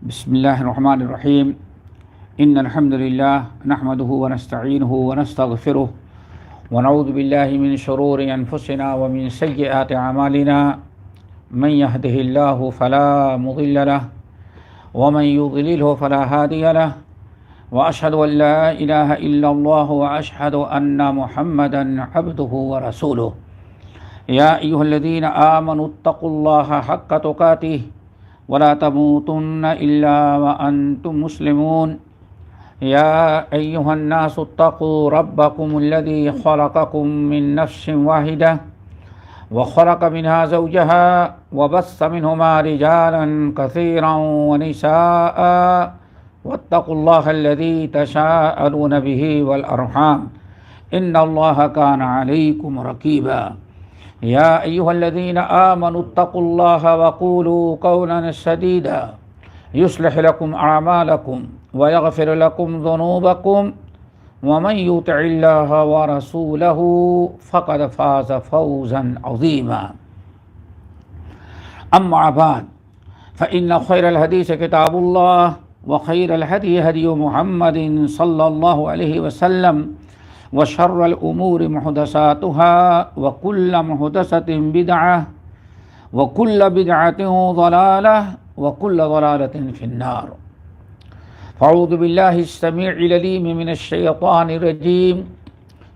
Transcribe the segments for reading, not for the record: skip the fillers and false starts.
بسم الله الرحمن الرحيم. إن الحمد لله نحمده ونستعينه ونستغفره ونعوذ بالله من شرور أنفسنا ومن سيئات أعمالنا. من يهده الله فلا مضل له ومن يضلله فلا هادي له وأشهد أن لا إله إلا الله وأشهد أن محمدا عبده ورسوله. يا أيها الذين آمنوا اتقوا الله حق تقاته ولا تموتن إلا وأنتم مسلمون. يا أيها الناس اتقوا ربكم الذي خلقكم من نفس واحدة وخلق منها زوجها وبث منهما رجالا كثيرا ونساء واتقوا الله الذي تساءلون به والأرحام إن الله كان عليكم رقيبا. يا أيها الذين آمنوا اتقوا الله وقولوا قولا سديدا يصلح لكم أعمالكم ويغفر لكم ذنوبكم ومن يطع الله ورسوله فقد فاز فوزا عظيما. أما بعد فإن خير الحديث كتاب الله وخير الهدي هدي محمد صلى الله عليه وسلم وشر الأمور محدثاتها وكل محدثة بدعة وكل بدعة ضلالة وكل ضلالة في النار. فأعوذ بالله السميع العليم من الشيطان الرجيم.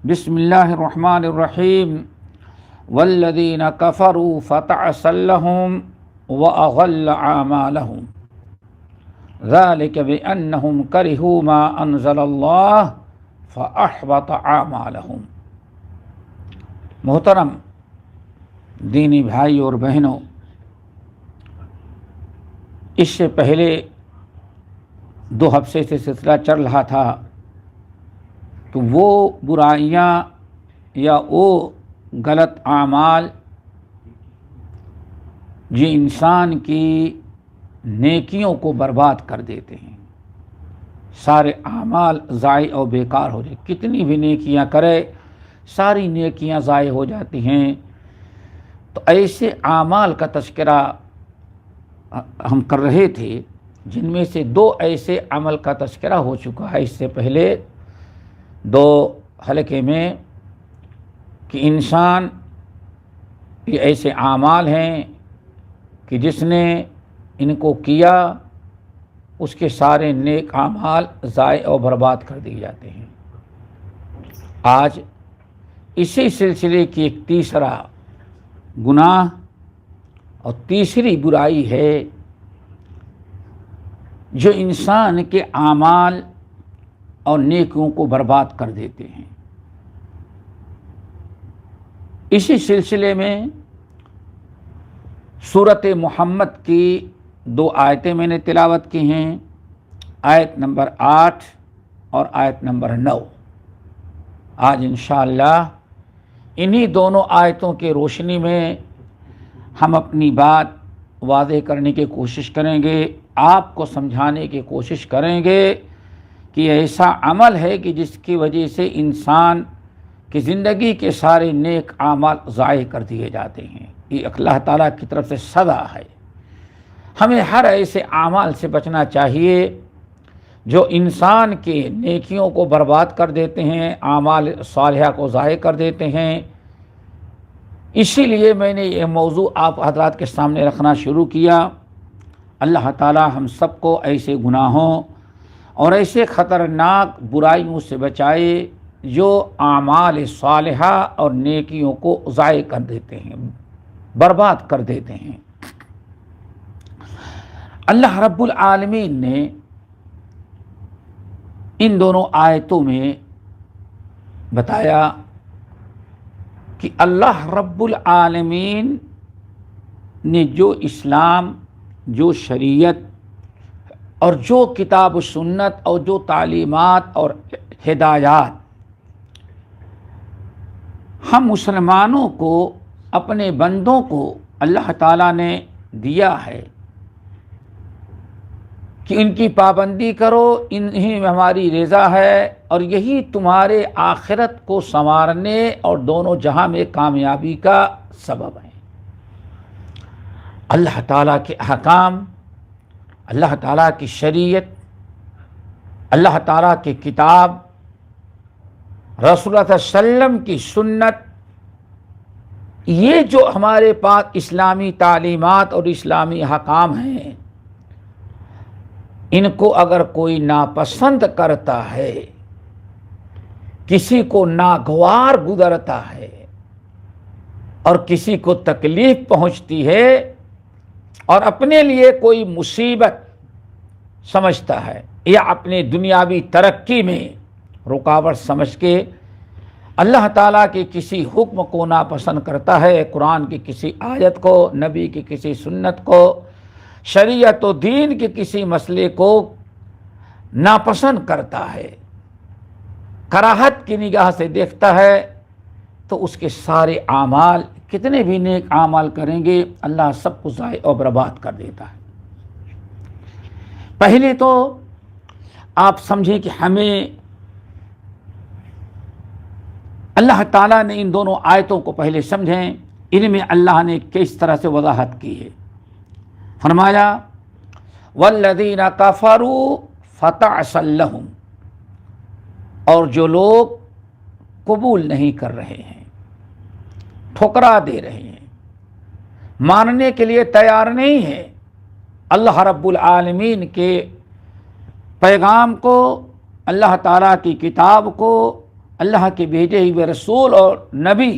بسم الله الرحمن الرحيم. والذين كفروا فتعسا لهم وأضل أعمالهم ذلك بأنهم كرهوا ما أنزل الله فأحبط أعمالهم. محترم دینی بھائی اور بہنوں، اس سے پہلے 2 ہفتے سے سلسلہ چل رہا تھا تو وہ برائیاں یا وہ غلط اعمال جو انسان کی نیکیوں کو برباد کر دیتے ہیں، سارے اعمال ضائع اور بیکار ہو جائے، کتنی بھی نیکیاں کرے ساری نیکیاں ضائع ہو جاتی ہیں. تو ایسے اعمال کا تذکرہ ہم کر رہے تھے جن میں سے 2 ایسے عمل کا تذکرہ ہو چکا ہے اس سے پہلے 2 حلقے میں، کہ انسان یہ ایسے اعمال ہیں کہ جس نے ان کو کیا اس کے سارے نیک اعمال ضائع اور برباد کر دیے جاتے ہیں. آج اسی سلسلے کی ایک تیسرا گناہ اور تیسری برائی ہے جو انسان کے اعمال اور نیکیوں کو برباد کر دیتے ہیں. اسی سلسلے میں سورۃ محمد کی 2 آیتیں میں نے تلاوت کی ہیں، آیت نمبر 8 اور آیت نمبر 9. آج انشاءاللہ انہی دونوں آیتوں کے روشنی میں ہم اپنی بات واضح کرنے کی کوشش کریں گے، آپ کو سمجھانے کی کوشش کریں گے کہ ایسا عمل ہے کہ جس کی وجہ سے انسان کی زندگی کے سارے نیک اعمال ضائع کر دیے جاتے ہیں. یہ اللہ تعالیٰ کی طرف سے سزا ہے. ہمیں ہر ایسے اعمال سے بچنا چاہیے جو انسان کے نیکیوں کو برباد کر دیتے ہیں، اعمال صالحہ کو ضائع کر دیتے ہیں. اسی لیے میں نے یہ موضوع آپ حضرات کے سامنے رکھنا شروع کیا. اللہ تعالی ہم سب کو ایسے گناہوں اور ایسے خطرناک برائیوں سے بچائے جو اعمال صالحہ اور نیکیوں کو ضائع کر دیتے ہیں، برباد کر دیتے ہیں. اللہ رب العالمین نے ان دونوں آیتوں میں بتایا کہ اللہ رب العالمین نے جو اسلام، جو شریعت اور جو کتاب و سنت اور جو تعلیمات اور ہدایات ہم مسلمانوں کو، اپنے بندوں کو اللہ تعالیٰ نے دیا ہے کہ ان کی پابندی کرو، انہی میں ہماری رضا ہے اور یہی تمہارے آخرت کو سنوارنے اور دونوں جہاں میں کامیابی کا سبب ہے. اللہ تعالیٰ کے احکام، اللہ تعالیٰ کی شریعت، اللہ تعالیٰ کی کتاب، رسول اللہ صلی اللہ علیہ وسلم کی سنت، یہ جو ہمارے پاس اسلامی تعلیمات اور اسلامی احکام ہیں، ان کو اگر کوئی ناپسند کرتا ہے، کسی کو ناگوار گزرتا ہے اور کسی کو تکلیف پہنچتی ہے اور اپنے لیے کوئی مصیبت سمجھتا ہے یا اپنے دنیاوی ترقی میں رکاوٹ سمجھ کے اللہ تعالیٰ کے کسی حکم کو ناپسند کرتا ہے، قرآن کی کسی آیت کو، نبی کی کسی سنت کو، شریعت و دین کے کسی مسئلے کو ناپسند کرتا ہے، کراہت کی نگاہ سے دیکھتا ہے، تو اس کے سارے اعمال، کتنے بھی نیک اعمال کریں گے، اللہ سب کو ضائع اور برباد کر دیتا ہے۔ پہلے تو آپ سمجھیں کہ ہمیں اللہ تعالیٰ نے ان دونوں آیتوں کو پہلے سمجھیں، ان میں اللہ نے کس طرح سے وضاحت کی ہے۔ فرمایا والذین کفروا فتعسا لہم، اور جو لوگ قبول نہیں کر رہے ہیں، ٹھکرا دے رہے ہیں، ماننے کے لیے تیار نہیں ہے اللہ رب العالمین کے پیغام کو، اللہ تعالیٰ کی کتاب کو، اللہ کے بھیجے ہوئے رسول اور نبی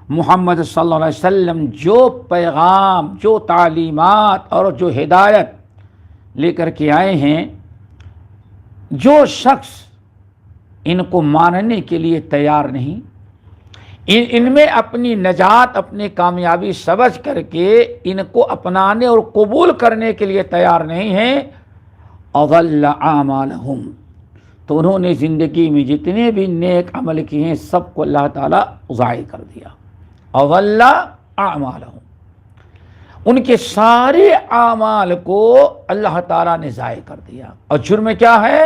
محمد صلی اللہ علیہ وسلم جو پیغام، جو تعلیمات اور جو ہدایت لے کر کے آئے ہیں، جو شخص ان کو ماننے کے لیے تیار نہیں، ان میں اپنی نجات، اپنی کامیابی سمجھ کر کے ان کو اپنانے اور قبول کرنے کے لیے تیار نہیں ہیں، اضل اعمالہم، تو انہوں نے زندگی میں جتنے بھی نیک عمل کیے ہیں سب کو اللہ تعالیٰ ضائع کر دیا۔ اضل اعمالہم، ان کے سارے اعمال کو اللہ تعالیٰ نے ضائع کر دیا۔ اور جرم کیا ہے؟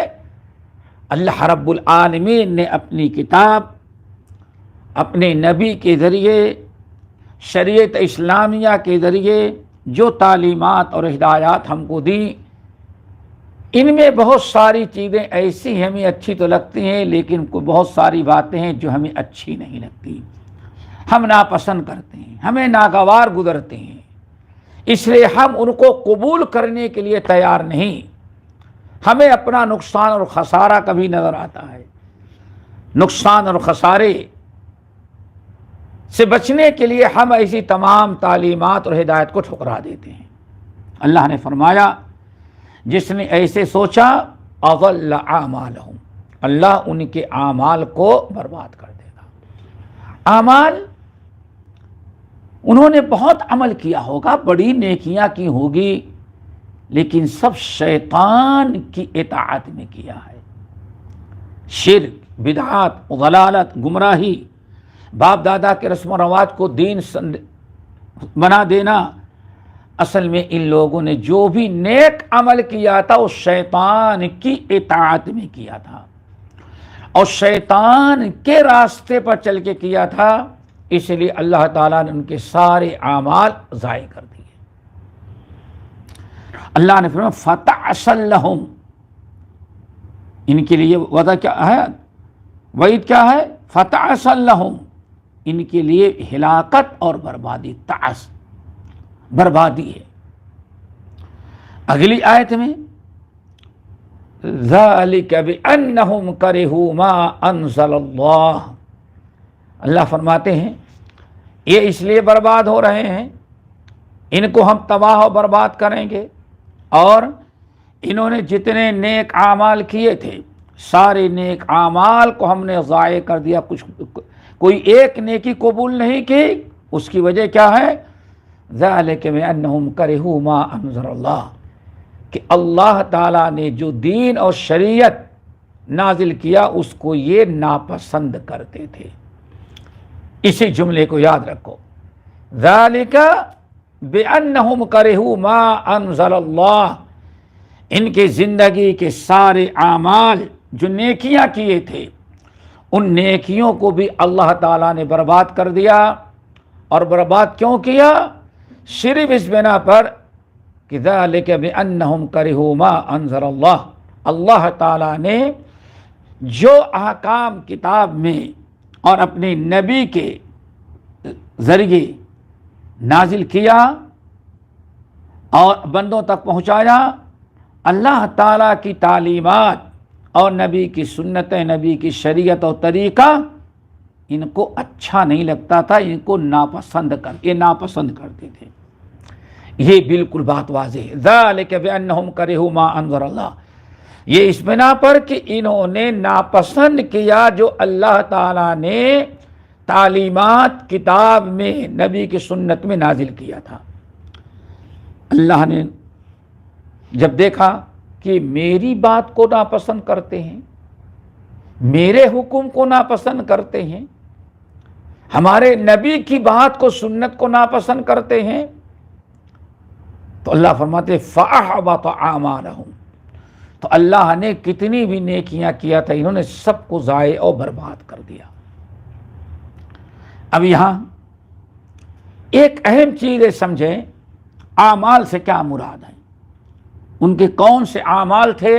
اللہ رب العالمین نے اپنی کتاب، اپنے نبی کے ذریعے، شریعت اسلامیہ کے ذریعے جو تعلیمات اور ہدایات ہم کو دیں، ان میں بہت ساری چیزیں ایسی ہمیں اچھی تو لگتی ہیں، لیکن کوئی بہت ساری باتیں ہیں جو ہمیں اچھی نہیں لگتی، ہم ناپسند کرتے ہیں، ہمیں ناگوار گزرتے ہیں، اس لیے ہم ان کو قبول کرنے کے لیے تیار نہیں۔ ہمیں اپنا نقصان اور خسارہ کبھی نظر آتا ہے، نقصان اور خسارے سے بچنے کے لیے ہم ایسی تمام تعلیمات اور ہدایت کو ٹھکرا دیتے ہیں۔ اللہ نے فرمایا جس نے ایسے سوچا اضل اعمالہم، اللہ ان کے اعمال کو برباد کر دے گا۔ اعمال، انہوں نے بہت عمل کیا ہوگا، بڑی نیکیاں کی ہوگی، لیکن سب شیطان کی اطاعت میں کیا ہے۔ شرک، بدعات، ضلالت، گمراہی، باپ دادا کے رسم و رواج کو دین بنا دینا، اصل میں ان لوگوں نے جو بھی نیک عمل کیا تھا وہ شیطان کی اطاعت میں کیا تھا اور شیطان کے راستے پر چل کے کیا تھا، اس لیے اللہ تعالیٰ نے ان کے سارے اعمال ضائع کر دیے۔ اللہ نے فرمایا فتعسا لہم، ان کے لیے وعدہ کیا ہے، وعید کیا ہے؟ فتعسا لہم، ان کے لیے ہلاکت اور بربادی، تعس بربادی ہے۔ اگلی آیت میں ذَلِكَ بِأَنَّهُمْ كَرِهُوا مَا أَنزَلَ اللَّهُ، اللہ فرماتے ہیں یہ اس لیے برباد ہو رہے ہیں، ان کو ہم تباہ و برباد کریں گے، اور انہوں نے جتنے نیک اعمال کیے تھے سارے نیک اعمال کو ہم نے ضائع کر دیا، کوئی ایک نیکی قبول نہیں کی۔ اس کی وجہ کیا ہے؟ ذَلِكَ بِأَنَّهُمْ كَرِهُوا مَا أَنزَلَ اللَّهُ، کہ اللہ تعالیٰ نے جو دین اور شریعت نازل کیا اس کو یہ ناپسند کرتے تھے۔ اسی جملے کو یاد رکھو، ذَلِكَ بِأَنَّهُمْ كَرِهُوا مَا أَنزَلَ اللَّهُ، ان کے زندگی کے سارے اعمال جو نیکیاں کیے تھے ان نیکیوں کو بھی اللہ تعالیٰ نے برباد کر دیا۔ اور برباد کیوں کیا؟ صرف اس بنا پر کہ کہ ذالک بانہم کرہوا ما انزل اللہ، اللہ تعالیٰ نے جو احکام کتاب میں اور اپنے نبی کے ذریعے نازل کیا اور بندوں تک پہنچایا، اللہ تعالیٰ کی تعلیمات اور نبی کی سنتیں، نبی کی شریعت اور طریقہ ان کو اچھا نہیں لگتا تھا، ان کو ناپسند کرتے تھے۔ یہ بالکل بات واضح ہے۔ ذالک بانہم کرہوا ما انزل اللہ، یہ اس بنا پر کہ انہوں نے ناپسند کیا جو اللہ تعالیٰ نے تعلیمات کتاب میں، نبی کی سنت میں نازل کیا تھا۔ اللہ نے جب دیکھا کہ میری بات کو ناپسند کرتے ہیں، میرے حکم کو ناپسند کرتے ہیں، ہمارے نبی کی بات کو، سنت کو ناپسند کرتے ہیں، تو اللہ فرماتے فَأَحْبَطَ أَعْمَالَهُمْ، تو اللہ نے کتنی بھی نیکیاں کیا تھا انہوں نے سب کو ضائع اور برباد کر دیا۔ اب یہاں ایک اہم چیز سمجھیں، اعمال سے کیا مراد ہے؟ ان کے کون سے اعمال تھے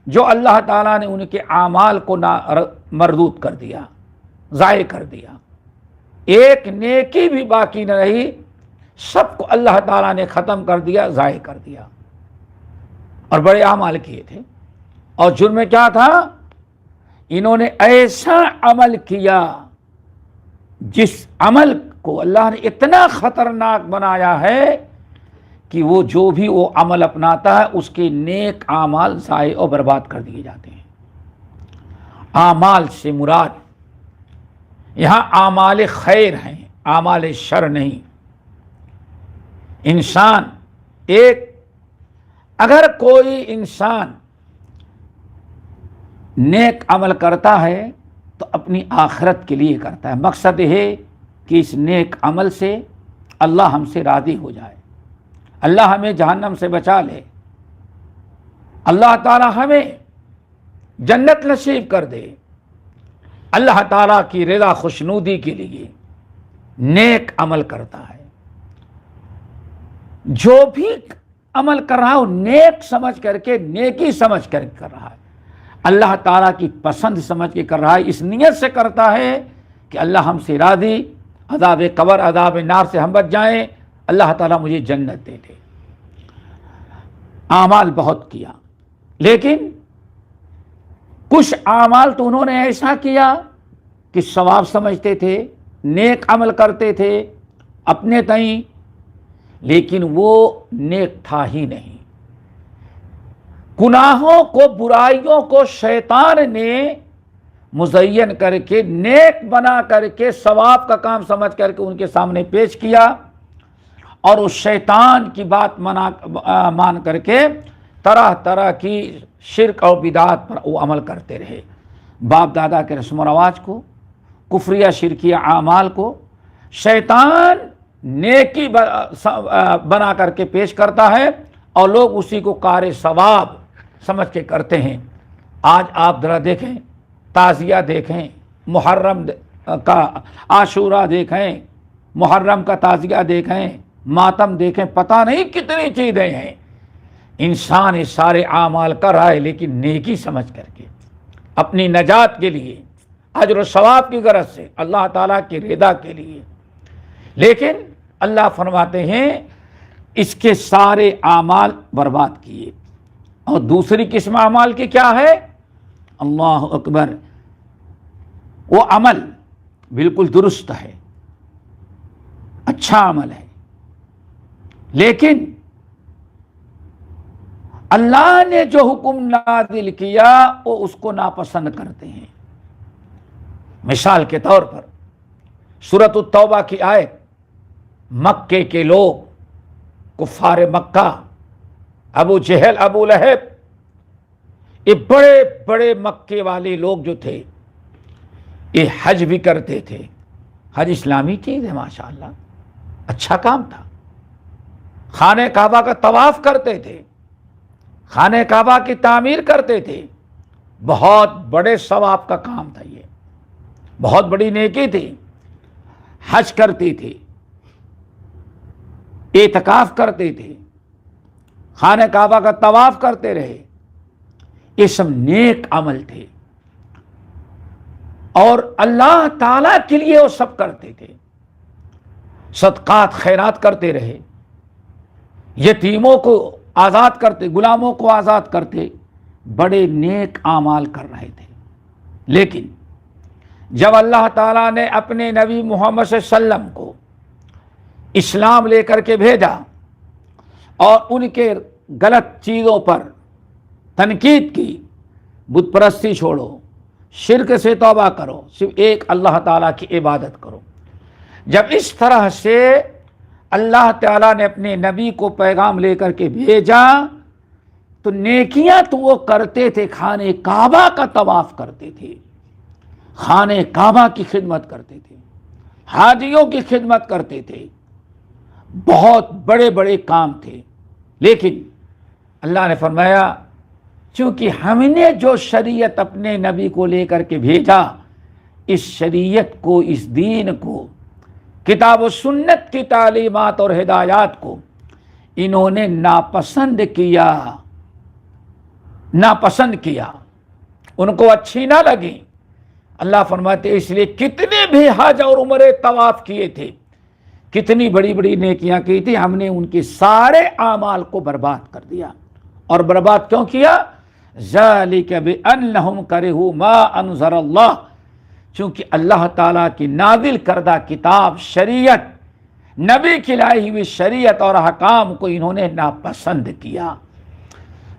جو اللہ تعالیٰ نے ان کے اعمال کو مردود کر دیا، ضائع کر دیا، ایک نیکی بھی باقی نہ رہی، سب کو اللہ تعالیٰ نے ختم کر دیا، ضائع کر دیا، اور بڑے اعمال کیے تھے۔ اور جرم کیا تھا؟ انہوں نے ایسا عمل کیا جس عمل کو اللہ نے اتنا خطرناک بنایا ہے کہ وہ جو بھی وہ عمل اپناتا ہے اس کے نیک اعمال ضائع اور برباد کر دیے جاتے ہیں۔ اعمال سے مراد یہاں اعمال خیر ہیں، اعمال شر نہیں۔ انسان اگر کوئی انسان نیک عمل کرتا ہے تو اپنی آخرت کے لیے کرتا ہے، مقصد ہے کہ اس نیک عمل سے اللہ ہم سے راضی ہو جائے، اللہ ہمیں جہنم سے بچا لے، اللہ تعالی ہمیں جنت نصیب کر دے، اللہ تعالیٰ کی رضا خوشنودی کے لیے نیک عمل کرتا ہے۔ جو بھی عمل کر رہا ہے وہ نیک سمجھ کر کے، نیکی سمجھ کر کر رہا ہے، اللہ تعالیٰ کی پسند سمجھ کے کر رہا ہے، اس نیت سے کرتا ہے کہ اللہ ہم سے راضی، عذاب قبر، عذاب نار سے ہم بچ جائیں، اللہ تعالیٰ مجھے جنت دے دے۔ اعمال بہت کیا، لیکن کچھ اعمال تو انہوں نے ایسا کیا کہ ثواب سمجھتے تھے، نیک عمل کرتے تھے اپنے تئیں، لیکن وہ نیک تھا ہی نہیں۔ گناہوں کو، برائیوں کو شیطان نے مزین کر کے، نیک بنا کر کے، ثواب کا کام سمجھ کر کے ان کے سامنے پیش کیا، اور اس شیطان کی بات مان کر کے طرح طرح کی شرک اور بدعات پر وہ عمل کرتے رہے۔ باپ دادا کے رسم و رواج کو، کفریہ شرکیہ اعمال کو شیطان نیکی بنا کر کے پیش کرتا ہے، اور لوگ اسی کو کار ثواب سمجھ کے کرتے ہیں۔ آج آپ ذرا دیکھیں، تعزیہ دیکھیں، محرم کا عاشورہ دیکھیں، محرم کا تعزیہ دیکھیں، ماتم دیکھیں، پتہ نہیں کتنی چیزیں ہیں۔ انسان یہ سارے اعمال کر رہا ہے، لیکن نیکی سمجھ کر کے، اپنی نجات کے لیے، اجر و ثواب کی غرض سے، اللہ تعالیٰ کی رضا کے لیے۔ لیکن اللہ فرماتے ہیں اس کے سارے اعمال برباد کیے۔ اور دوسری قسم اعمال کی کیا ہے؟ اللہ اکبر، وہ عمل بالکل درست ہے، اچھا عمل ہے، لیکن اللہ نے جو حکم نازل کیا وہ اس کو ناپسند کرتے ہیں۔ مثال کے طور پر سورۃ التوبہ کی آیت، مکے کے لوگ، کفار مکہ، ابو جہل، ابو لہب، یہ بڑے بڑے مکے والے لوگ جو تھے، یہ حج بھی کرتے تھے۔ حج اسلامی چیز ہے، ماشاءاللہ، اچھا کام تھا۔ خانہ کعبہ کا طواف کرتے تھے، خانہ کعبہ کی تعمیر کرتے تھے، بہت بڑے ثواب کا کام تھا، یہ بہت بڑی نیکی تھی۔ حج کرتے تھے، اعتکاف کرتے تھے، خانہ کعبہ کا طواف کرتے رہے، یہ سب نیک عمل تھے اور اللہ تعالی کے لیے وہ سب کرتے تھے۔ صدقات خیرات کرتے رہے، یتیموں کو آزاد کرتے، غلاموں کو آزاد کرتے، بڑے نیک اعمال کر رہے تھے۔ لیکن جب اللہ تعالیٰ نے اپنے نبی محمد صلی اللہ علیہ وسلم کو اسلام لے کر کے بھیجا اور ان کے غلط چیزوں پر تنقید کی، بت پرستی چھوڑو، شرک سے توبہ کرو، صرف ایک اللہ تعالیٰ کی عبادت کرو، جب اس طرح سے اللہ تعالیٰ نے اپنے نبی کو پیغام لے کر کے بھیجا تو نیکیاں تو وہ کرتے تھے، خانہ کعبہ کا طواف کرتے تھے، خانہ کعبہ کی خدمت کرتے تھے، حاجیوں کی خدمت کرتے تھے، بہت بڑے بڑے کام تھے۔ لیکن اللہ نے فرمایا چونکہ ہم نے جو شریعت اپنے نبی کو لے کر کے بھیجا، اس شریعت کو، اس دین کو، کتاب و سنت کی تعلیمات اور ہدایات کو انہوں نے ناپسند کیا، ان کو اچھی نہ لگی۔ اللہ فرماتے اس لیے کتنے بھی حج اور عمرے طواف کیے تھے، کتنی بڑی بڑی نیکیاں کی تھی، ہم نے ان کے سارے اعمال کو برباد کر دیا۔ اور برباد کیوں کیا؟ ذالک بانہم کرہوا ما انزل اللہ، چونکہ اللہ تعالیٰ کی نازل کردہ کتاب، شریعت، نبی کی لائی ہوئی شریعت اور احکام کو انہوں نے ناپسند کیا۔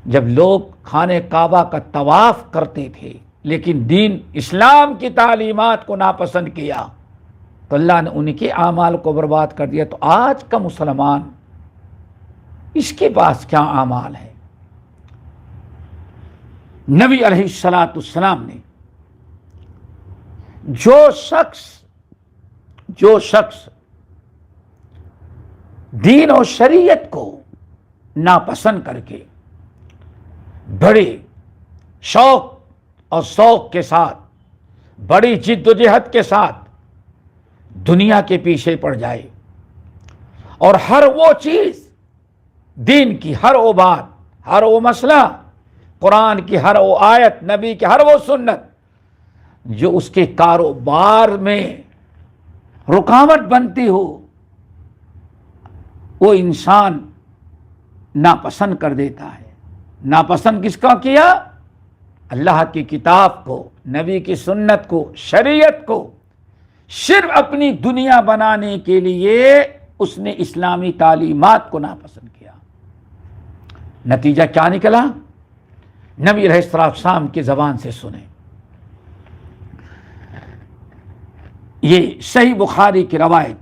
جب لوگ خانہ کعبہ کا طواف کرتے تھے لیکن دین اسلام کی تعلیمات کو ناپسند کیا تو اللہ نے ان کے اعمال کو برباد کر دیا۔ تو آج کا مسلمان، اس کے پاس کیا اعمال ہے؟ نبی علیہ السلام نے جو شخص دین اور شریعت کو ناپسند کر کے بڑے شوق اور ذوق کے ساتھ، بڑی جد و جہد کے ساتھ دنیا کے پیچھے پڑ جائے اور ہر وہ چیز، دین کی ہر وہ بات، ہر وہ مسئلہ، قرآن کی ہر وہ آیت، نبی کی ہر وہ سنت جو اس کے کاروبار میں رکاوٹ بنتی ہو، وہ انسان ناپسند کر دیتا ہے۔ ناپسند کس کا کیا؟ اللہ کی کتاب کو، نبی کی سنت کو، شریعت کو، صرف اپنی دنیا بنانے کے لیے اس نے اسلامی تعلیمات کو ناپسند کیا۔ نتیجہ کیا نکلا؟ نبی علیہ السلام کی زبان سے سنیں، یہ صحیح بخاری کی روایت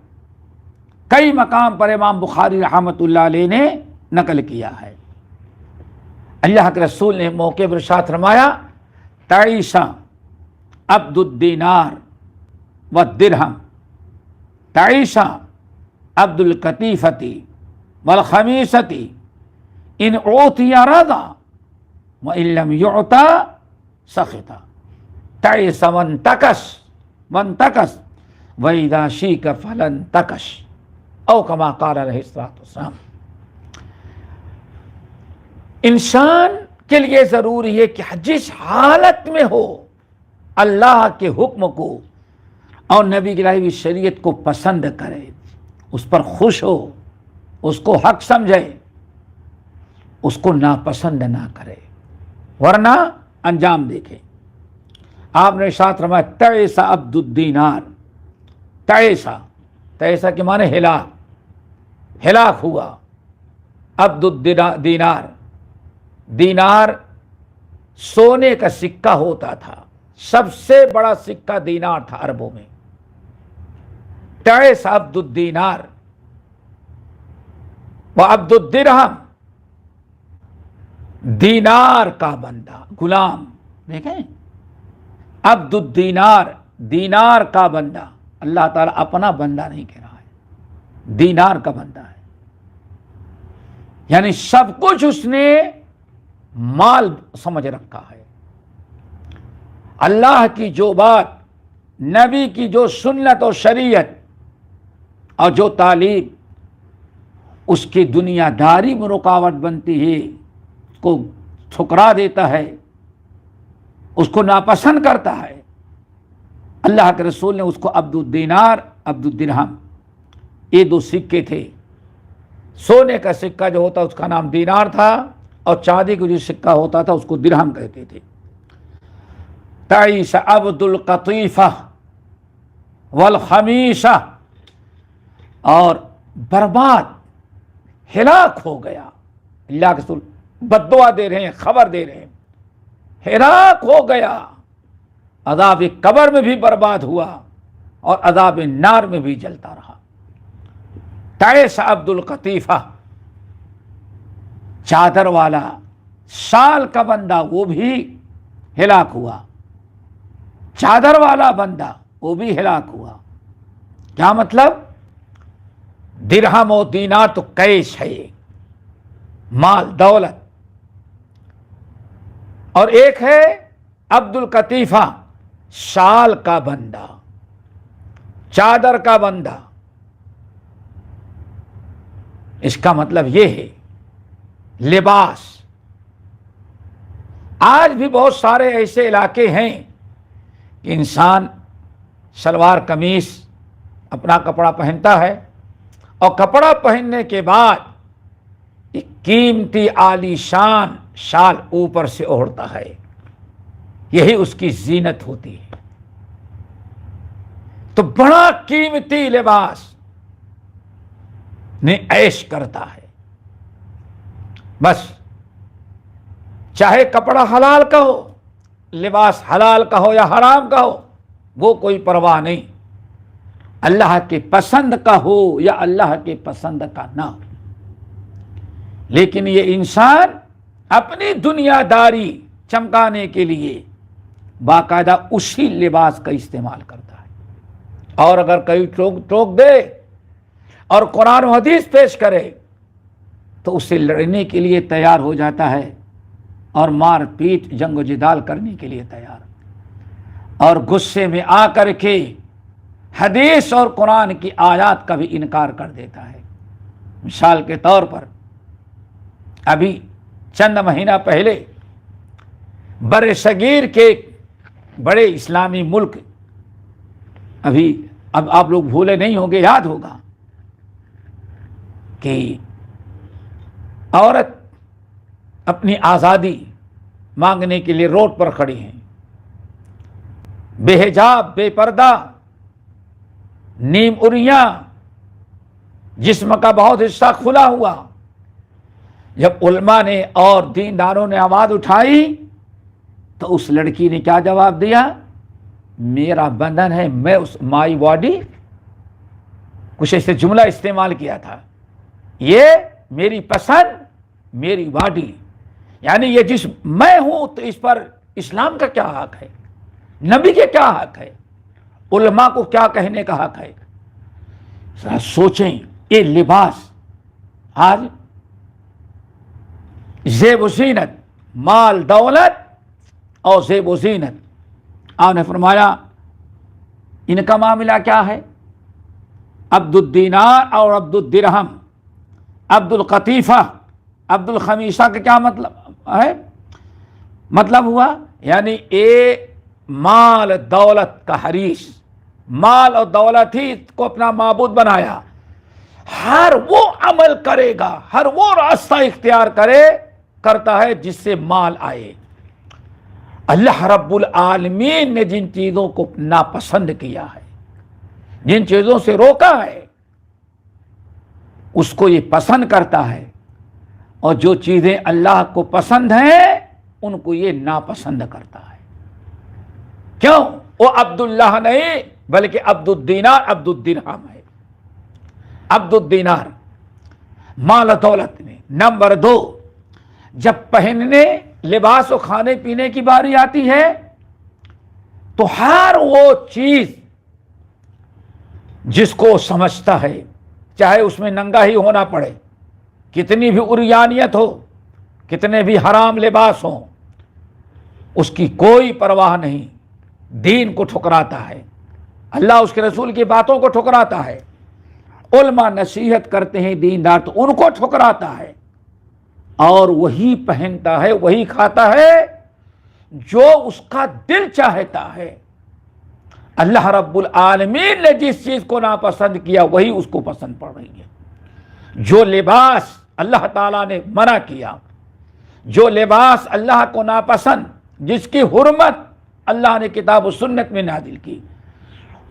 کئی مقام پر امام بخاری رحمۃ اللہ علیہ نے نقل کیا ہے۔ اللہ کے رسول نے موقع پر ارشاد فرمایا، تعیس عبد الدینار والدرہم، تعیس عبد القطیفۃ والخمیسۃ، ان اعطی رضا وان لم یعط سخط، تعیس وانتکس وَإِذَا شِئْتَ فَلَن تَكَشْ، او کما قال علیہ السلام۔ انسان کے لیے ضروری ہے کہ جس حالت میں ہو اللہ کے حکم کو اور نبی کی لائی ہوئی شریعت کو پسند کرے، اس پر خوش ہو، اس کو حق سمجھے، اس کو ناپسند نہ کرے، ورنہ انجام دیکھے۔ آپ نے ارشاد فرمایا، تعیس عبد الدینار، تعیسہ کے معنی ہلاک ہوا۔ عبد الدینار، دینار سونے کا سکہ ہوتا تھا، سب سے بڑا سکہ دینار تھا عربوں میں۔ تعیس عبد الدینار و عبد الدرہم، دینار کا بندہ، غلام، دیکھیں، عبد الدینار، دینار کا بندہ، اللہ تعالیٰ اپنا بندہ نہیں کہہ رہا ہے، دینار کا بندہ ہے، یعنی سب کچھ اس نے مال سمجھ رکھا ہے۔ اللہ کی جو بات، نبی کی جو سنت اور شریعت اور جو تعلیم، اس کی دنیا داری میں رکاوٹ بنتی ہے، اس کو ٹھکرا دیتا ہے، اس کو ناپسند کرتا ہے۔ اللہ کے رسول نے اس کو عبد الدینار، عبد الدرہم، یہ دو سکے تھے۔ سونے کا سکہ جو ہوتا اس کا نام دینار تھا، اور چاندی کا جو سکہ ہوتا تھا اس کو درہم کہتے تھے۔ تعیس عبد القطیفہ والخمیسہ، اور برباد، ہلاک ہو گیا۔ اللہ کے رسول بد دعا دے رہے ہیں، خبر دے رہے ہیں، ہلاک ہو گیا، عذاب قبر میں بھی برباد ہوا اور عذاب نار میں بھی جلتا رہا۔ تعیس عبد القطیفہ، چادر والا، شال کا بندہ، وہ بھی ہلاک ہوا۔ چادر والا بندہ وہ بھی ہلاک ہوا۔ کیا مطلب؟ درہم و دینار تو کیش ہے، مال دولت، اور ایک ہے عبد القطیفہ، شال کا بندہ، چادر کا بندہ۔ اس کا مطلب یہ ہے لباس۔ آج بھی بہت سارے ایسے علاقے ہیں کہ انسان شلوار قمیص اپنا کپڑا پہنتا ہے، اور کپڑا پہننے کے بعد ایک قیمتی عالی شان شال اوپر سے اوڑھتا ہے، یہی اس کی زینت ہوتی ہے۔ تو بڑا قیمتی لباس میں عیش کرتا ہے، بس چاہے کپڑا حلال کا ہو، لباس حلال کا ہو یا حرام کا ہو، وہ کوئی پرواہ نہیں، اللہ کے پسند کا ہو یا اللہ کے پسند کا نہ ہو۔ لیکن یہ انسان اپنی دنیا داری چمکانے کے لیے باقاعدہ اسی لباس کا استعمال کرتا ہے، اور اگر کوئی ٹوک دے اور قرآن و حدیث پیش کرے تو اسے لڑنے کے لیے تیار ہو جاتا ہے، اور مار پیٹ، جنگ و جدال کرنے کے لیے تیار، اور غصے میں آ کر کے حدیث اور قرآن کی آیات کا بھی انکار کر دیتا ہے۔ مثال کے طور پر ابھی چند مہینہ پہلے بر صغیر کے بڑے اسلامی ملک، اب آپ لوگ بھولے نہیں ہوں گے، یاد ہوگا کہ عورت اپنی آزادی مانگنے کے لیے روڈ پر کھڑی ہیں، بے حجاب، بے پردہ، نیم اریاں، جسم کا بہت حصہ کھلا ہوا۔ جب علماء نے اور دینداروں نے آواز اٹھائی تو اس لڑکی نے کیا جواب دیا؟ میرا بندن ہے، میں اس مائی باڈی، کچھ ایسے جملہ استعمال کیا تھا، یہ میری پسند، میری باڈی، یعنی یہ جسم میں ہوں، تو اس پر اسلام کا کیا حق ہے، نبی کے کیا حق ہے، علماء کو کیا کہنے کا حق ہے؟ ذرا سوچیں، یہ لباس آج زیب و زینت، مال دولت اور زیب و زینت، آپ نے فرمایا ان کا معاملہ کیا ہے؟ عبد الدینار اور عبد الدرہم، عبد القطیفہ، عبد الخمیسہ کا کیا مطلب ہے؟ مطلب ہوا یعنی مال دولت کا حریص، مال اور دولت ہی کو اپنا معبود بنایا، ہر وہ عمل کرے گا، ہر وہ راستہ اختیار کرتا ہے جس سے مال آئے۔ اللہ رب العالمین نے جن چیزوں کو ناپسند کیا ہے، جن چیزوں سے روکا ہے، اس کو یہ پسند کرتا ہے، اور جو چیزیں اللہ کو پسند ہیں ان کو یہ ناپسند کرتا ہے۔ کیوں؟ وہ عبداللہ نہیں بلکہ عبد الدینار، عبد الدرہم ہے۔ عبد الدینار مال و دولت میں۔ نمبر 2، جب پہننے، لباس و کھانے پینے کی باری آتی ہے تو ہر وہ چیز جس کو سمجھتا ہے، چاہے اس میں ننگا ہی ہونا پڑے، کتنی بھی عریانیت ہو، کتنے بھی حرام لباس ہوں، اس کی کوئی پرواہ نہیں، دین کو ٹھکراتا ہے، اللہ اس کے رسول کی باتوں کو ٹھکراتا ہے، علماء نصیحت کرتے ہیں دیندار تو ان کو ٹھکراتا ہے اور وہی پہنتا ہے، وہی کھاتا ہے جو اس کا دل چاہتا ہے۔ اللہ رب العالمین نے جس چیز کو ناپسند کیا وہی اس کو پسند پڑ رہی ہے۔ جو لباس اللہ تعالیٰ نے منع کیا، جو لباس اللہ کو ناپسند، جس کی حرمت اللہ نے کتاب و سنت میں نازل کی،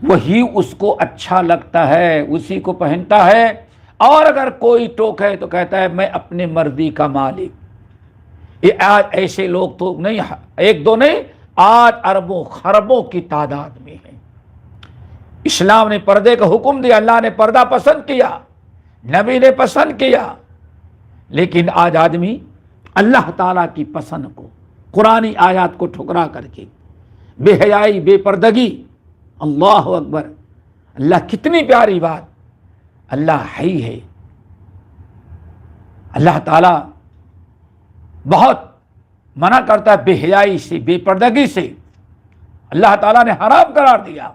وہی اس کو اچھا لگتا ہے، اسی کو پہنتا ہے۔ اور اگر کوئی ٹوکے تو کہتا ہے میں اپنے مرضی کا مالک۔ یہ آج ایسے لوگ تو نہیں، ایک دو نہیں، آج اربوں خربوں کی تعداد میں ہے۔ اسلام نے پردے کا حکم دیا، اللہ نے پردہ پسند کیا، نبی نے پسند کیا، لیکن آج آدمی اللہ تعالیٰ کی پسند کو، قرآنی آیات کو ٹھکرا کر کے بے حیائی، بے پردگی، اللہ اکبر، اللہ کتنی پیاری بات، اللہ حی ہے۔ اللہ تعالیٰ بہت منع کرتا ہے بے حیائی سے، بے پردگی سے، اللہ تعالیٰ نے حرام قرار دیا۔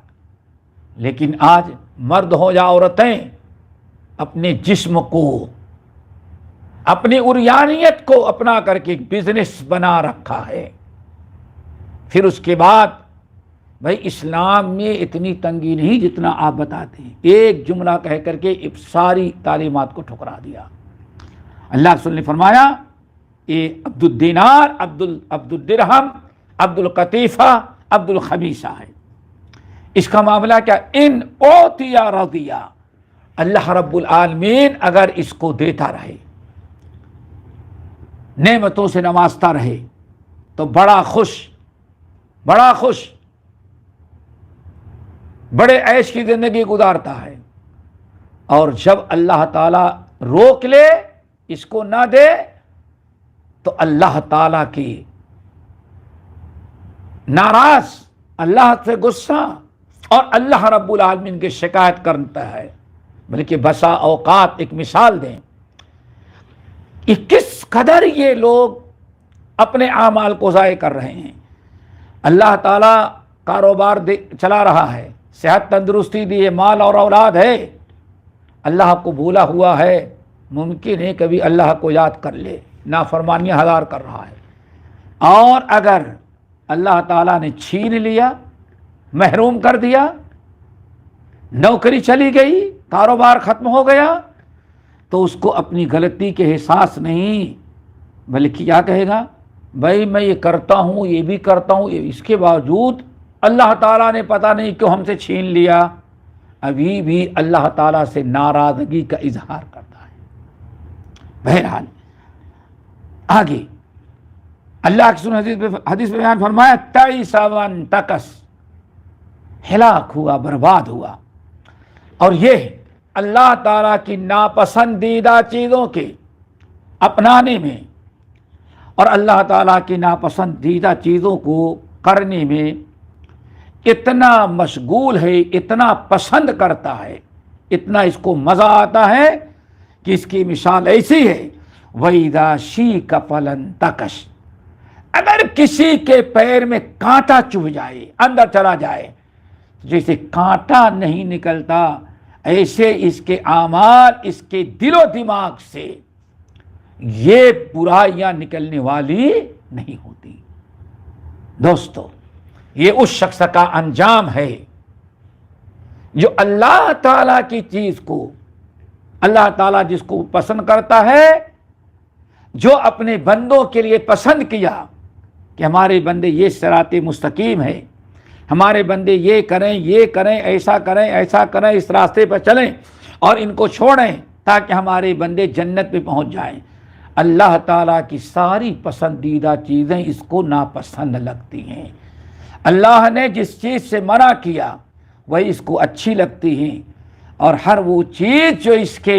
لیکن آج مرد ہو یا عورتیں اپنے جسم کو، اپنی عریانیت کو اپنا کر کے بزنس بنا رکھا ہے۔ پھر اس کے بعد بھائی اسلام میں اتنی تنگی نہیں جتنا آپ بتاتے ہیں، ایک جملہ کہہ کر کے ساری تعلیمات کو ٹھکرا دیا۔ اللہ رسول نے فرمایا یہ عبد الدینار، عبد الدرہم، عبد القطیفہ، عبد الخمیسہ ہے۔ اس کا معاملہ کیا؟ ان اوتیا رضیہ، اللہ رب العالمین اگر اس کو دیتا رہے، نعمتوں سے نوازتا رہے تو بڑا خوش، بڑا خوش، بڑے عیش کی زندگی گزارتا ہے۔ اور جب اللہ تعالیٰ روک لے، اس کو نہ دے، تو اللہ تعالیٰ کی ناراض، اللہ سے غصہ، اور اللہ رب العالمین کی شکایت کرتا ہے۔ بلکہ بسا اوقات ایک مثال دیں کہ کس قدر یہ لوگ اپنے اعمال کو ضائع کر رہے ہیں۔ اللہ تعالیٰ کاروبار چلا رہا ہے، صحت تندرستی دی ہے، مال اور اولاد ہے، اللہ کو بھولا ہوا ہے، ممکن ہے کبھی اللہ کو یاد کر لے، نافرمانیاں ہزار کر رہا ہے۔ اور اگر اللہ تعالیٰ نے چھین لیا، محروم کر دیا، نوکری چلی گئی، کاروبار ختم ہو گیا، تو اس کو اپنی غلطی کے احساس نہیں، بلکہ کیا کہے گا؟ بھائی میں یہ کرتا ہوں، یہ بھی کرتا ہوں، اس کے باوجود اللہ تعالیٰ نے پتہ نہیں کیوں ہم سے چھین لیا، ابھی بھی اللہ تعالیٰ سے ناراضگی کا اظہار کرتا ہے۔ بہرحال آگے اللہ کی سن حدیث میں بیان فرمایا تعیس وانتکس، ہلاک ہوا، برباد ہوا۔ اور یہ اللہ تعالیٰ کی ناپسندیدہ چیزوں کے اپنانے میں اور اللہ تعالیٰ کی ناپسندیدہ چیزوں کو کرنے میں اتنا مشغول ہے، اتنا پسند کرتا ہے، اتنا اس کو مزہ آتا ہے کہ اس کی مثال ایسی ہے وَإِذَا شِيكَ فَلَنْتَكَشْ، اگر کسی کے پیر میں کانٹا چبھ جائے، اندر چلا جائے، جیسے کانٹا نہیں نکلتا، ایسے اس کے اعمال، اس کے دل و دماغ سے یہ برائیاں نکلنے والی نہیں ہوتی۔ دوستو یہ اس شخص کا انجام ہے جو اللہ تعالیٰ کی چیز کو، اللہ تعالیٰ جس کو پسند کرتا ہے، جو اپنے بندوں کے لیے پسند کیا کہ ہمارے بندے یہ صراط مستقیم ہے، ہمارے بندے یہ کریں، یہ کریں، ایسا کریں، ایسا کریں، اس راستے پر چلیں اور ان کو چھوڑیں تاکہ ہمارے بندے جنت میں پہنچ جائیں۔ اللہ تعالیٰ کی ساری پسندیدہ چیزیں اس کو ناپسند لگتی ہیں۔ اللہ نے جس چیز سے منع کیا وہی اس کو اچھی لگتی ہیں، اور ہر وہ چیز جو اس کے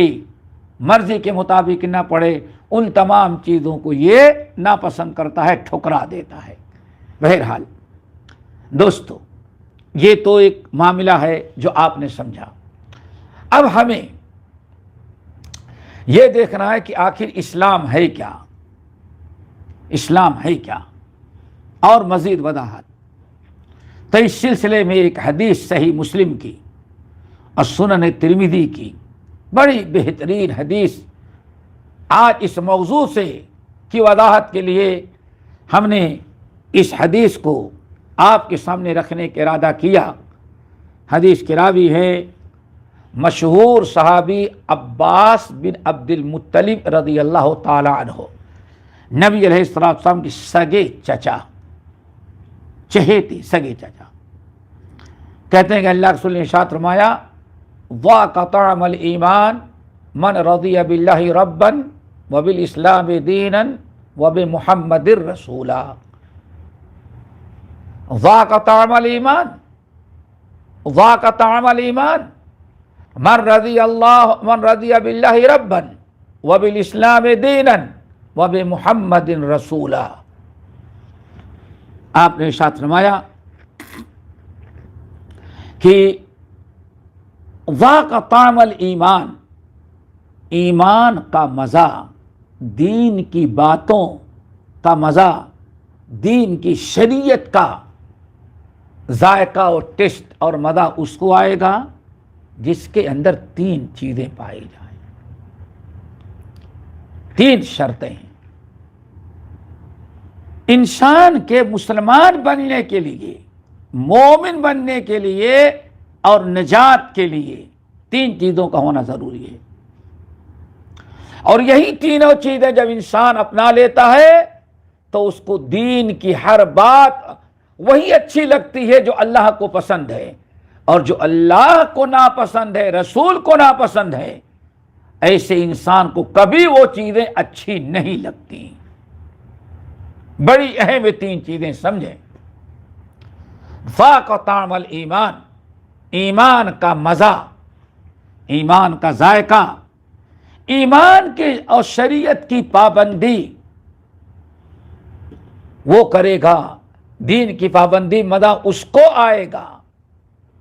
مرضی کے مطابق نہ پڑے ان تمام چیزوں کو یہ ناپسند کرتا ہے، ٹھکرا دیتا ہے۔ بہرحال دوستو یہ تو ایک معاملہ ہے جو آپ نے سمجھا۔ اب ہمیں یہ دیکھنا ہے کہ آخر اسلام ہے کیا، اسلام ہے کیا، اور مزید وضاحت۔ تو اس سلسلے میں ایک حدیث صحیح مسلم کی اور سنن ترمذی کی بڑی بہترین حدیث آج اس موضوع سے کی وضاحت کے لیے ہم نے اس حدیث کو آپ کے سامنے رکھنے کا ارادہ کیا۔ حدیث کے راوی ہے مشہور صحابی عباس بن عبد المطلب رضی اللہ تعالی عنہ، نبی علیہ السلام کے سگے چچا، چہیتے سگے چچا۔ کہتے ہیں کہ اللہ رسول نے ارشاد فرمایا ذاق طعم الایمان من رضی باللہ ربا وبالاسلام دینا وبمحمد رسولا۔ ذاق طعم الایمان، ذاق طعم الایمان من رضی باللہ ربا وبالاسلام دینا وبمحمد رسولا۔ آپ نے ارشاد فرمایا کہ ذاق طعم الایمان، ایمان کا مزہ، دین کی باتوں کا مزہ، دین کی شریعت کا ذائقہ اور ٹیسٹ اور مزہ اس کو آئے گا جس کے اندر تین چیزیں پائی جائیں، تین شرطیں ہیں۔ انسان کے مسلمان بننے کے لیے، مومن بننے کے لیے اور نجات کے لیے تین چیزوں کا ہونا ضروری ہے، اور یہی تینوں چیزیں جب انسان اپنا لیتا ہے تو اس کو دین کی ہر بات وہی اچھی لگتی ہے جو اللہ کو پسند ہے، اور جو اللہ کو ناپسند ہے، رسول کو ناپسند ہے، ایسے انسان کو کبھی وہ چیزیں اچھی نہیں لگتی۔ بڑی اہم تین چیزیں سمجھیں۔ ذاق طعم الایمان، ایمان کا مزہ، ایمان کا ذائقہ، ایمان کی اور شریعت کی پابندی وہ کرے گا، دین کی پابندی مزہ اس کو آئے گا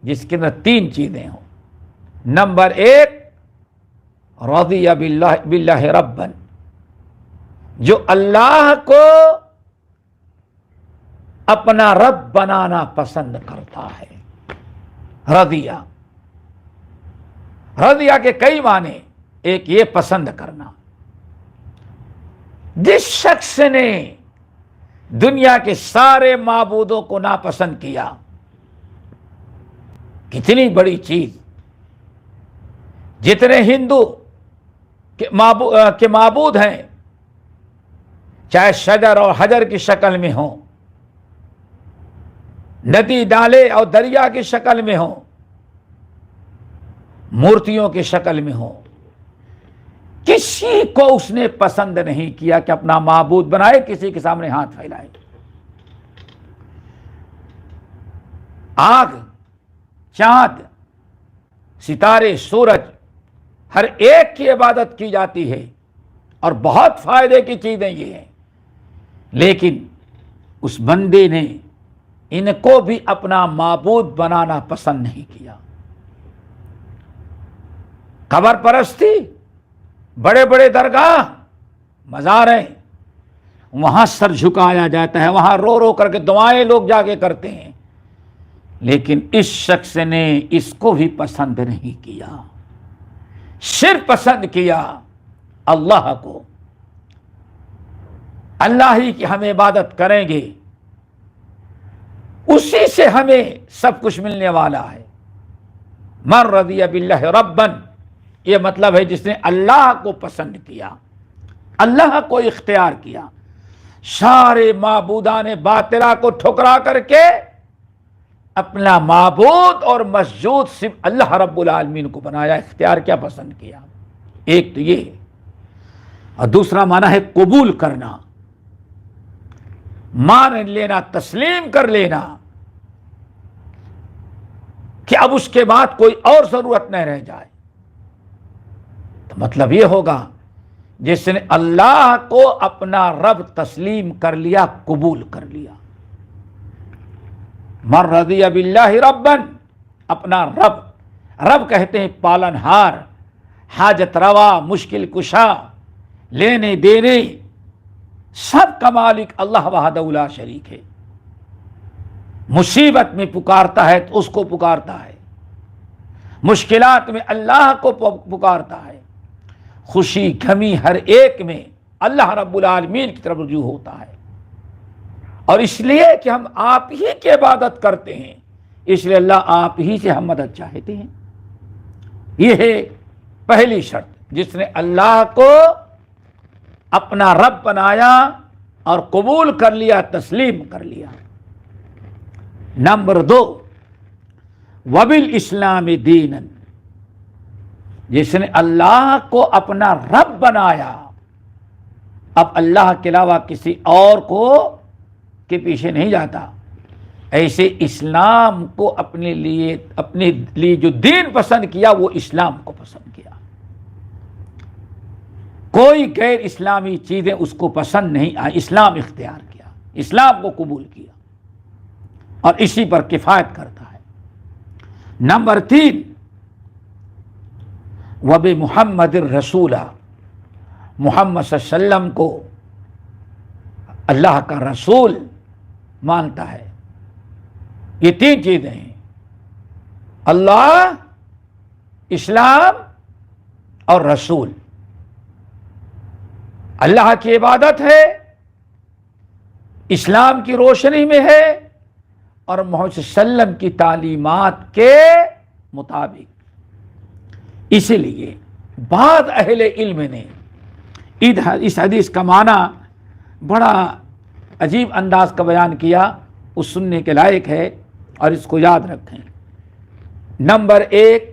جس کے اندر تین چیزیں ہوں۔ نمبر ایک، رضی باللہ ربا، جو اللہ کو اپنا رب بنانا پسند کرتا ہے۔ رضیہ، رضیہ کے کئی معنی، ایک یہ پسند کرنا۔ جس شخص نے دنیا کے سارے معبودوں کو ناپسند کیا، کتنی بڑی چیز، جتنے ہندو کے معبود ہیں، چاہے شجر اور حجر کی شکل میں ہوں، ندی نالے اور دریا کی شکل میں ہوں، مورتیوں کی شکل میں ہوں، کسی کو اس نے پسند نہیں کیا کہ اپنا معبود بنائے، کسی کے سامنے ہاتھ پھیلائے۔ آگ، چاند، ستارے، سورج، ہر ایک کی عبادت کی جاتی ہے اور بہت فائدے کی چیزیں یہ ہیں، لیکن اس بندے نے ان کو بھی اپنا معبود بنانا پسند نہیں کیا۔ قبر پرستی، بڑے بڑے درگاہ، مزاریں، وہاں سر جھکایا جاتا ہے، وہاں رو رو کر کے دعائیں لوگ جا کے کرتے ہیں، لیکن اس شخص نے اس کو بھی پسند نہیں کیا، صرف پسند کیا اللہ کو۔ اللہ ہی کی ہم عبادت کریں گے، اسی سے ہمیں سب کچھ ملنے والا ہے۔ من رضی باللہ ربا، یہ مطلب ہے جس نے اللہ کو پسند کیا، اللہ کو اختیار کیا، سارے معبودان باطلہ کو ٹھکرا کر کے اپنا معبود اور مسجود صرف اللہ رب العالمین کو بنایا، اختیار کیا، پسند کیا۔ ایک تو یہ، اور دوسرا معنی ہے قبول کرنا، مان لینا، تسلیم کر لینا کہ اب اس کے بعد کوئی اور ضرورت نہ رہ جائے۔ تو مطلب یہ ہوگا جس نے اللہ کو اپنا رب تسلیم کر لیا، قبول کر لیا۔ من رضی باللہ ربا، اپنا رب، رب کہتے ہیں پالنہار، حاجت روا، مشکل کشا، لینے دینے، سب کا مالک اللہ وحدہ لا شریک ہے۔ مصیبت میں پکارتا ہے تو اس کو پکارتا ہے، مشکلات میں اللہ کو پکارتا ہے، خوشی غمی ہر ایک میں اللہ رب العالمین کی طرف رجوع ہوتا ہے۔ اور اس لیے کہ ہم آپ ہی کی عبادت کرتے ہیں، اس لیے اللہ آپ ہی سے ہم مدد چاہتے ہیں۔ یہ ہے پہلی شرط، جس نے اللہ کو اپنا رب بنایا اور قبول کر لیا، تسلیم کر لیا۔ نمبر 2، وبالاسلام دینا، جس نے اللہ کو اپنا رب بنایا، اب اللہ کے علاوہ کسی اور کو کے پیچھے نہیں جاتا، ایسے اسلام کو اپنے لیے جو دین پسند کیا وہ اسلام کو پسند کیا، کوئی غیر اسلامی چیزیں اس کو پسند نہیں آئی، اسلام اختیار کیا، اسلام کو قبول کیا اور اسی پر کفایت کرتا ہے۔ نمبر 3، وبمحمد الرسول، محمد صلی اللہ علیہ وسلم کو اللہ کا رسول مانتا ہے۔ یہ 3 چیزیں ہیں، اللہ، اسلام اور رسول۔ اللہ کی عبادت ہے، اسلام کی روشنی میں ہے، اور محمد صلی اللہ علیہ وسلم کی تعلیمات کے مطابق۔ اسی لیے بعض اہل علم نے اس حدیث کا معنی بڑا عجیب انداز کا بیان کیا، اس سننے کے لائق ہے، اور اس کو یاد رکھیں۔ نمبر 1،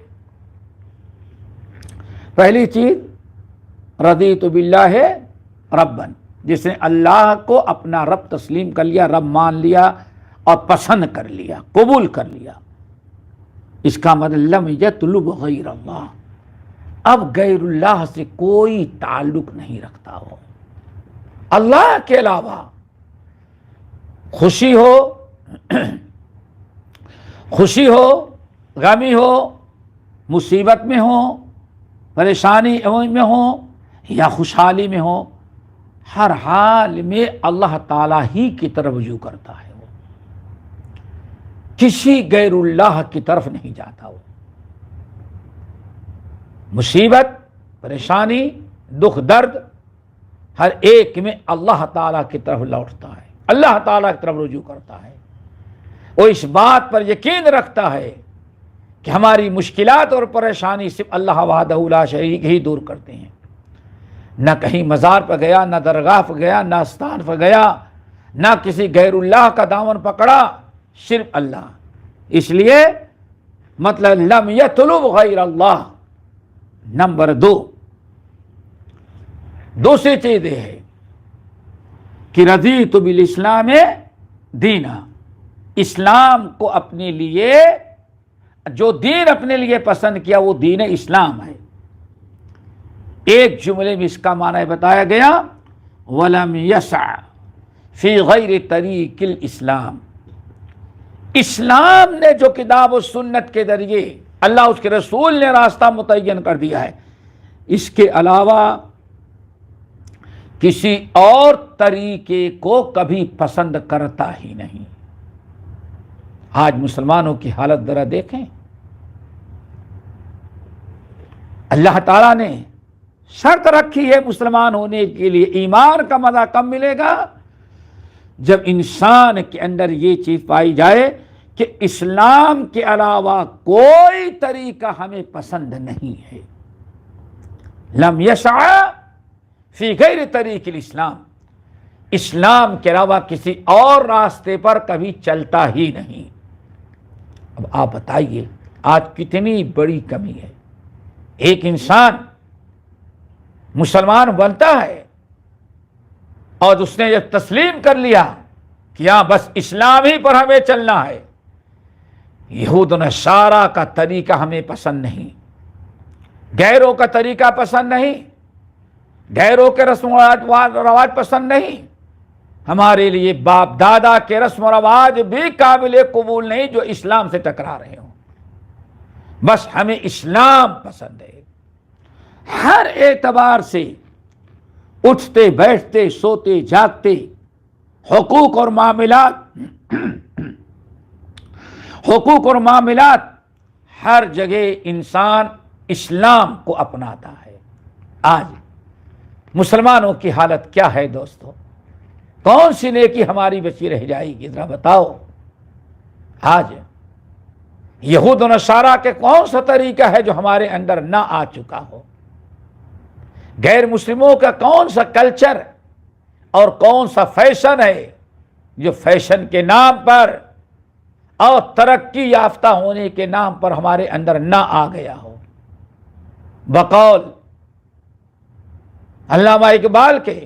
پہلی چیز، رضیت باللہ ربًا، جس نے اللہ کو اپنا رب تسلیم کر لیا، رب مان لیا اور پسند کر لیا، قبول کر لیا۔ اس کا مطلب لم یطلب غیر اللہ، اب غیر اللہ سے کوئی تعلق نہیں رکھتا ہو، اللہ کے علاوہ خوشی ہو، غمی ہو، مصیبت میں ہو، پریشانی میں ہو یا خوشحالی میں ہو، ہر حال میں اللہ تعالیٰ ہی کی طرف رجوع کرتا ہے، وہ کسی غیر اللہ کی طرف نہیں جاتا۔ وہ مصیبت، پریشانی، دکھ، درد، ہر ایک میں اللہ تعالیٰ کی طرف لوٹتا ہے، اللہ تعالیٰ کی طرف رجوع کرتا ہے۔ وہ اس بات پر یقین رکھتا ہے کہ ہماری مشکلات اور پریشانی صرف اللہ وحدہ لا شریک ہی دور کرتے ہیں، نہ کہیں مزار پر گیا، نہ درگاہ پر گیا، نہ استان پر گیا، نہ کسی غیر اللہ کا دامن پکڑا، صرف اللہ۔ اس لیے مطلب لم یطلب غیر اللہ۔ نمبر 2، دوسری چیز یہ ہے کہ رضیت بالاسلام دینا، اسلام کو اپنے لیے جو دین اپنے لیے پسند کیا وہ دین اسلام ہے۔ ایک جملے میں اس کا معنی بتایا گیا، وَلَمْ يَسْعَ فِي غَيْرِ طَرِيقِ الْإِسْلَامِ، اسلام نے جو کتاب و سنت کے ذریعے اللہ اس کے رسول نے راستہ متعین کر دیا ہے، اس کے علاوہ کسی اور طریقے کو کبھی پسند کرتا ہی نہیں۔ آج مسلمانوں کی حالت ذرا دیکھیں، اللہ تعالیٰ نے شرط رکھی ہے مسلمان ہونے کے لیے، ایمان کا مزہ کب ملے گا؟ جب انسان کے اندر یہ چیز پائی جائے کہ اسلام کے علاوہ کوئی طریقہ ہمیں پسند نہیں ہے۔ لم یسع فی غیر طریق الاسلام، اسلام کے علاوہ کسی اور راستے پر کبھی چلتا ہی نہیں۔ اب آپ بتائیے آج کتنی بڑی کمی ہے، ایک انسان مسلمان بنتا ہے اور اس نے جب تسلیم کر لیا کہ ہاں بس اسلام ہی پر ہمیں چلنا ہے، یہود و نصارہ کا طریقہ ہمیں پسند نہیں، غیروں کا طریقہ پسند نہیں، غیروں کے رسم و رواج پسند نہیں، ہمارے لیے باپ دادا کے رسم و رواج بھی قابل قبول نہیں جو اسلام سے ٹکرا رہے ہوں، بس ہمیں اسلام پسند ہے۔ ہر اعتبار سے اٹھتے بیٹھتے سوتے جاگتے حقوق اور معاملات ہر جگہ انسان اسلام کو اپناتا ہے۔ آج مسلمانوں کی حالت کیا ہے دوستو؟ کون سی نیکی ہماری بچی رہ جائے گی؟ ذرا بتاؤ۔ آج یہود و نصارہ کے کون سا طریقہ ہے جو ہمارے اندر نہ آ چکا ہو؟ غیر مسلموں کا کون سا کلچر اور کون سا فیشن ہے جو فیشن کے نام پر اور ترقی یافتہ ہونے کے نام پر ہمارے اندر نہ آ گیا ہو؟ بقول علامہ اقبال کے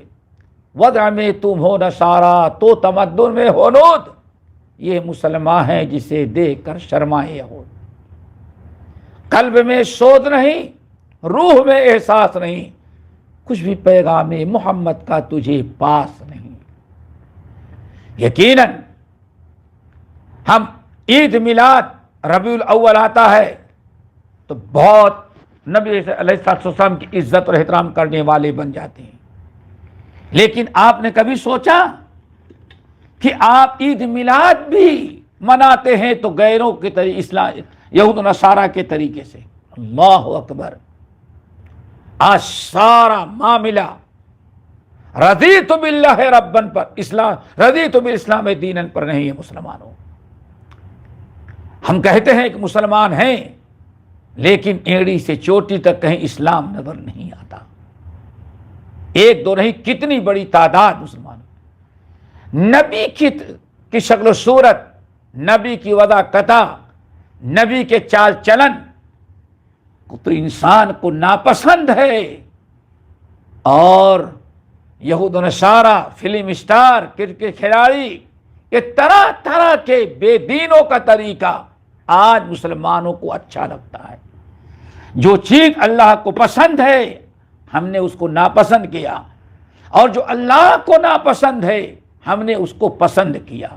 وضع میں تم ہو نصارا تو تمدن میں ہنود، یہ مسلمان ہے جسے دیکھ کر شرمائے ہو۔ قلب میں سود نہیں، روح میں احساس نہیں، کچھ بھی پیغام محمد کا تجھے پاس نہیں۔ یقیناً ہم عید میلاد ربیع الاول آتا ہے تو بہت نبی علیہ السلام کی عزت اور احترام کرنے والے بن جاتے ہیں، لیکن آپ نے کبھی سوچا کہ آپ عید میلاد بھی مناتے ہیں تو غیروں کے طریقے، اسلام یہود و نصارہ کے طریقے سے؟ اللہ اکبر! آج سارا معاملہ رضیت باللہ ربن پر، اسلام رضیت بالاسلام دینن پر نہیں ہے مسلمانوں۔ ہم کہتے ہیں کہ مسلمان ہیں، لیکن ایڑی سے چوٹی تک کہیں اسلام نظر نہیں آتا۔ ایک دو نہیں، کتنی بڑی تعداد مسلمان نبی کی شکل و صورت، نبی کی وضع قطع، نبی کے چال چلن تو انسان کو ناپسند ہے، اور یہود و نصارہ، فلم اسٹار، کرکٹ کھلاڑی، یہ طرح طرح کے بے دینوں کا طریقہ آج مسلمانوں کو اچھا لگتا ہے۔ جو چیز اللہ کو پسند ہے ہم نے اس کو ناپسند کیا، اور جو اللہ کو ناپسند ہے ہم نے اس کو پسند کیا۔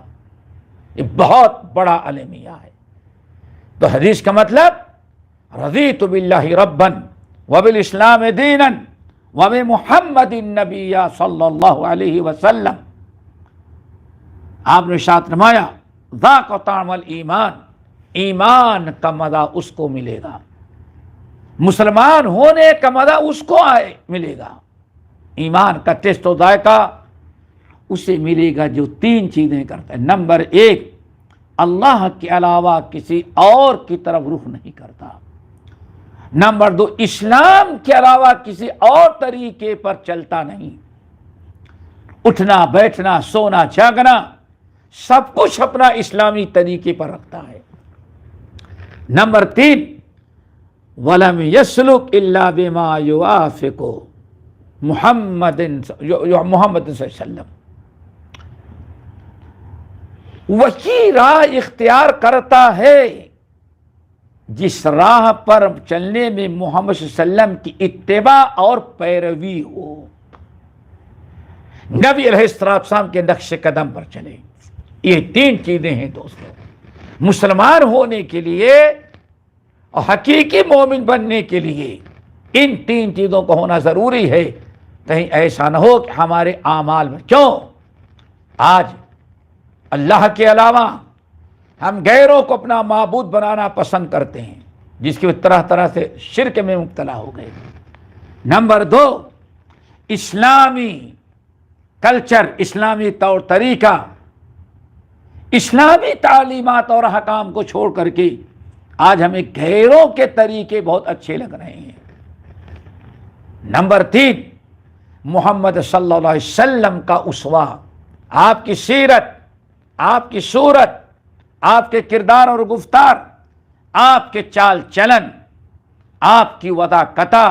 یہ بہت بڑا المیہ ہے۔ تو حدیث کا مطلب رضیت باللہ ربا وبالاسلام دینا وبمحمد النبی صلی اللہ علیہ وسلم۔ آپ نے ارشاد فرمایا ذاق طعم الایمان، ایمان کا مزہ اس کو ملے گا، مسلمان ہونے کا مزہ اس کو ملے گا، ایمان کا ٹیسٹ و ذائقہ اسے ملے گا جو تین چیزیں کرتا ہے۔ نمبر ایک، اللہ کے علاوہ کسی اور کی طرف رخ نہیں کرتا۔ نمبر دو، اسلام کے علاوہ کسی اور طریقے پر چلتا نہیں، اٹھنا بیٹھنا سونا جاگنا سب کچھ اپنا اسلامی طریقے پر رکھتا ہے۔ نمبر تین، وَلَمْ يَسْلُكْ إِلَّا بِمَا يُوَافِقُ محمد صلی اللہ علیہ وسلم، وہی راہ اختیار کرتا ہے جس راہ پر چلنے میں محمد صلی اللہ علیہ وسلم کی اتباع اور پیروی ہو۔ نبی علیہ السلام کے نقش قدم پر چلے۔ یہ تین چیزیں ہیں دوستو، مسلمان ہونے کے لیے اور حقیقی مومن بننے کے لیے ان تین چیزوں کو ہونا ضروری ہے۔ کہیں ایسا نہ ہو کہ ہمارے اعمال میں، کیوں آج اللہ کے علاوہ ہم غیروں کو اپنا معبود بنانا پسند کرتے ہیں، جس کی طرح طرح سے شرک میں مبتلا ہو گئے۔ نمبر دو، اسلامی کلچر، اسلامی طور طریقہ، اسلامی تعلیمات اور احکام کو چھوڑ کر کے آج ہمیں غیروں کے طریقے بہت اچھے لگ رہے ہیں۔ نمبر تین، محمد صلی اللہ علیہ وسلم کا اسوہ، آپ کی سیرت، آپ کی صورت، آپ کے کردار اور گفتار، آپ کے چال چلن، آپ کی وضع قطع،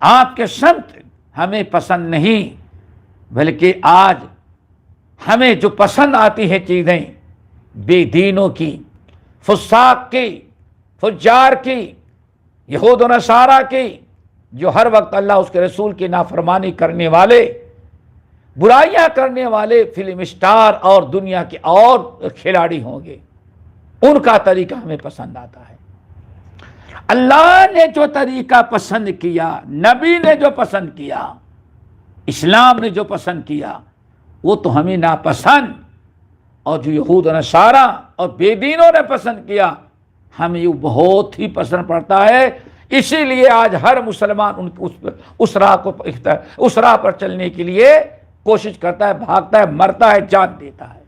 آپ کے سمت ہمیں پسند نہیں، بلکہ آج ہمیں جو پسند آتی ہیں چیزیں بے دینوں کی، فساق کی، فجار کی، یہود و نصارہ کی، جو ہر وقت اللہ اس کے رسول کی نافرمانی کرنے والے، برائیاں کرنے والے فلم اسٹار اور دنیا کے اور کھلاڑی ہوں گے، ان کا طریقہ ہمیں پسند آتا ہے۔ اللہ نے جو طریقہ پسند کیا، نبی نے جو پسند کیا، اسلام نے جو پسند کیا، وہ تو ہمیں ناپسند، اور جو یہود و نصارہ اور بے دینوں نے پسند کیا ہمیں یہ بہت ہی پسند پڑتا ہے، اسی لیے آج ہر مسلمان اس راہ پر چلنے کے لیے کوشش کرتا ہے، بھاگتا ہے، مرتا ہے، جان دیتا ہے۔